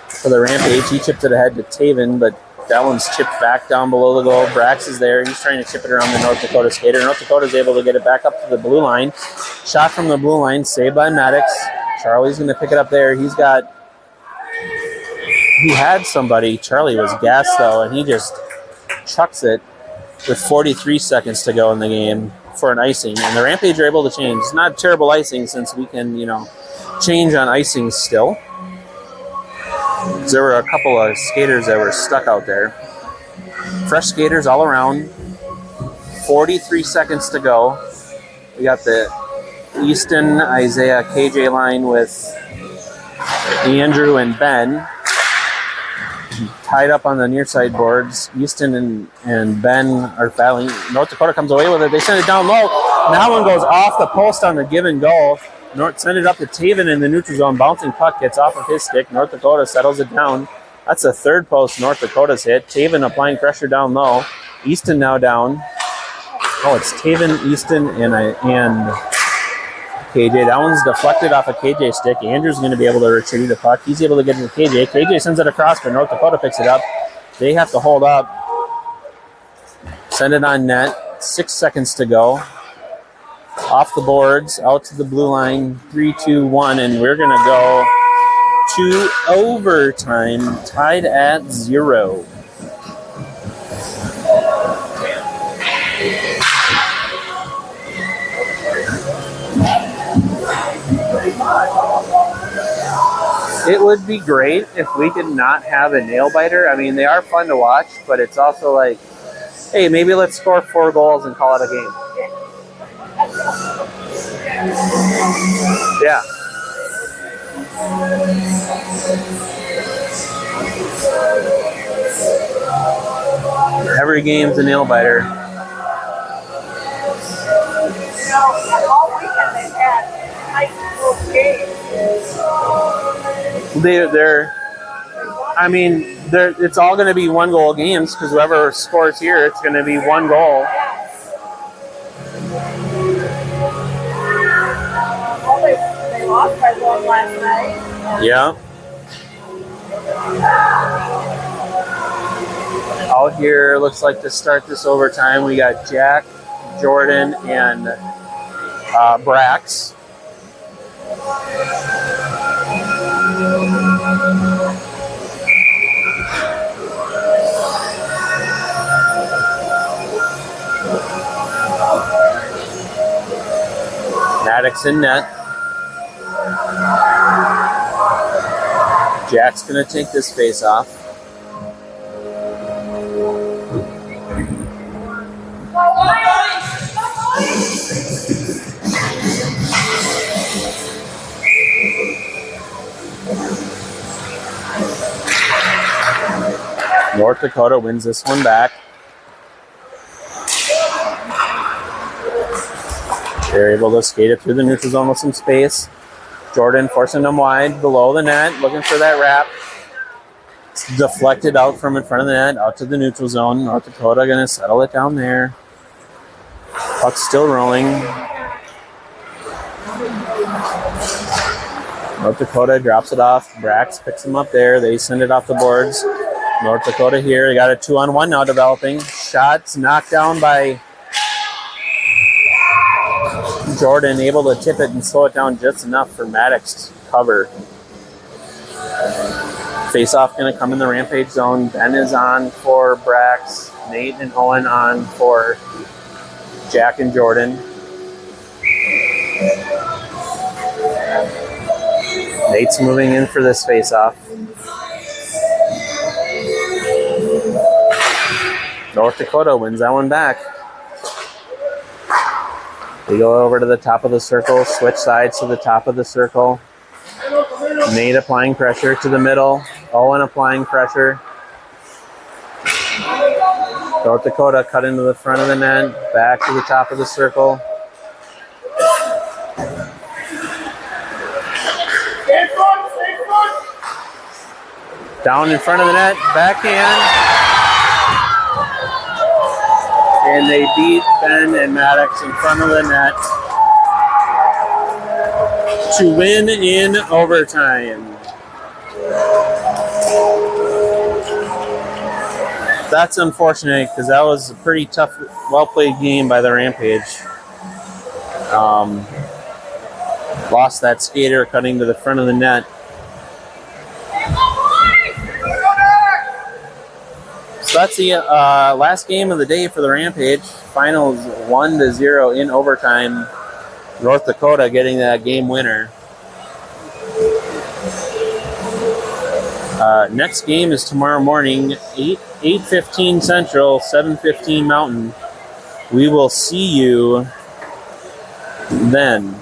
for the Rampage. He chipped it ahead to Taven, but that one's chipped back down below the goal. Brax is there. He's trying to chip it around the North Dakota skater. North Dakota's able to get it back up to the blue line. Shot from the blue line, saved by Maddox. Charlie's going to pick it up there. He had somebody. Charlie was gassed, though, and he just chucks it with 43 seconds to go in the game for an icing. And the Rampage are able to change. It's not terrible icing since we can, change on icing still. There were a couple of skaters that were stuck out there. Fresh skaters all around. 43 seconds to go. We got the Easton, Isaiah, KJ line with Andrew and Ben. Tied up on the near side boards. Easton and Ben are battling. North Dakota comes away with it. They send it down low. And that one goes off the post on the give and go. Send it up to Taven in the neutral zone. Bouncing puck gets off of his stick. North Dakota settles it down. That's the third post North Dakota's hit. Taven applying pressure down low. Easton now down. Oh, it's Taven, Easton, and KJ. That one's deflected off a KJ stick. Andrew's going to be able to retrieve the puck. He's able to get it to KJ. KJ sends it across, but North Dakota picks it up. They have to hold up. Send it on net. 6 seconds to go. Off the boards, out to the blue line. 3-2-1, and we're going to go to overtime, tied at 0. It would be great if we did not have a nail biter. I mean, they are fun to watch, but it's also like, hey, maybe let's score 4 goals and call it a game. Yeah. Every game's a nail biter. All weekend they've had high school games. It's all going to be 1-goal games because whoever scores here, it's going to be 1 goal. Well, they lost by 1 last night. Yeah. Out here, looks like to start this overtime, we got Jack, Jordan, and Brax. Maddox in net. Jack's going to take this face off. North Dakota wins this one back. They're able to skate it through the neutral zone with some space. Jordan forcing them wide below the net, looking for that wrap. It's deflected out from in front of the net, out to the neutral zone. North Dakota going to settle it down there. Puck's still rolling. North Dakota drops it off. Brax picks them up there. They send it off the boards. North Dakota here. They got a 2-on-1 now developing. Shots knocked down by Jordan able to tip it and slow it down just enough for Maddox to cover. Face-off going to come in the Rampage zone. Ben is on for Brax. Nate and Owen on for Jack and Jordan. Nate's moving in for this face-off. North Dakota wins that one back. They go over to the top of the circle, switch sides to the top of the circle. Nate applying pressure to the middle. Owen applying pressure. North Dakota cut into the front of the net, back to the top of the circle. Down in front of the net, backhand. And they beat Ben and Maddox in front of the net to win in overtime. That's unfortunate because that was a pretty tough, well-played game by the Rampage. Lost that skater cutting to the front of the net. So that's the last game of the day for the Rampage. Finals 1-0 in overtime. North Dakota getting that game winner. Next game is tomorrow morning, 8:15 Central, 7:15 Mountain. We will see you then.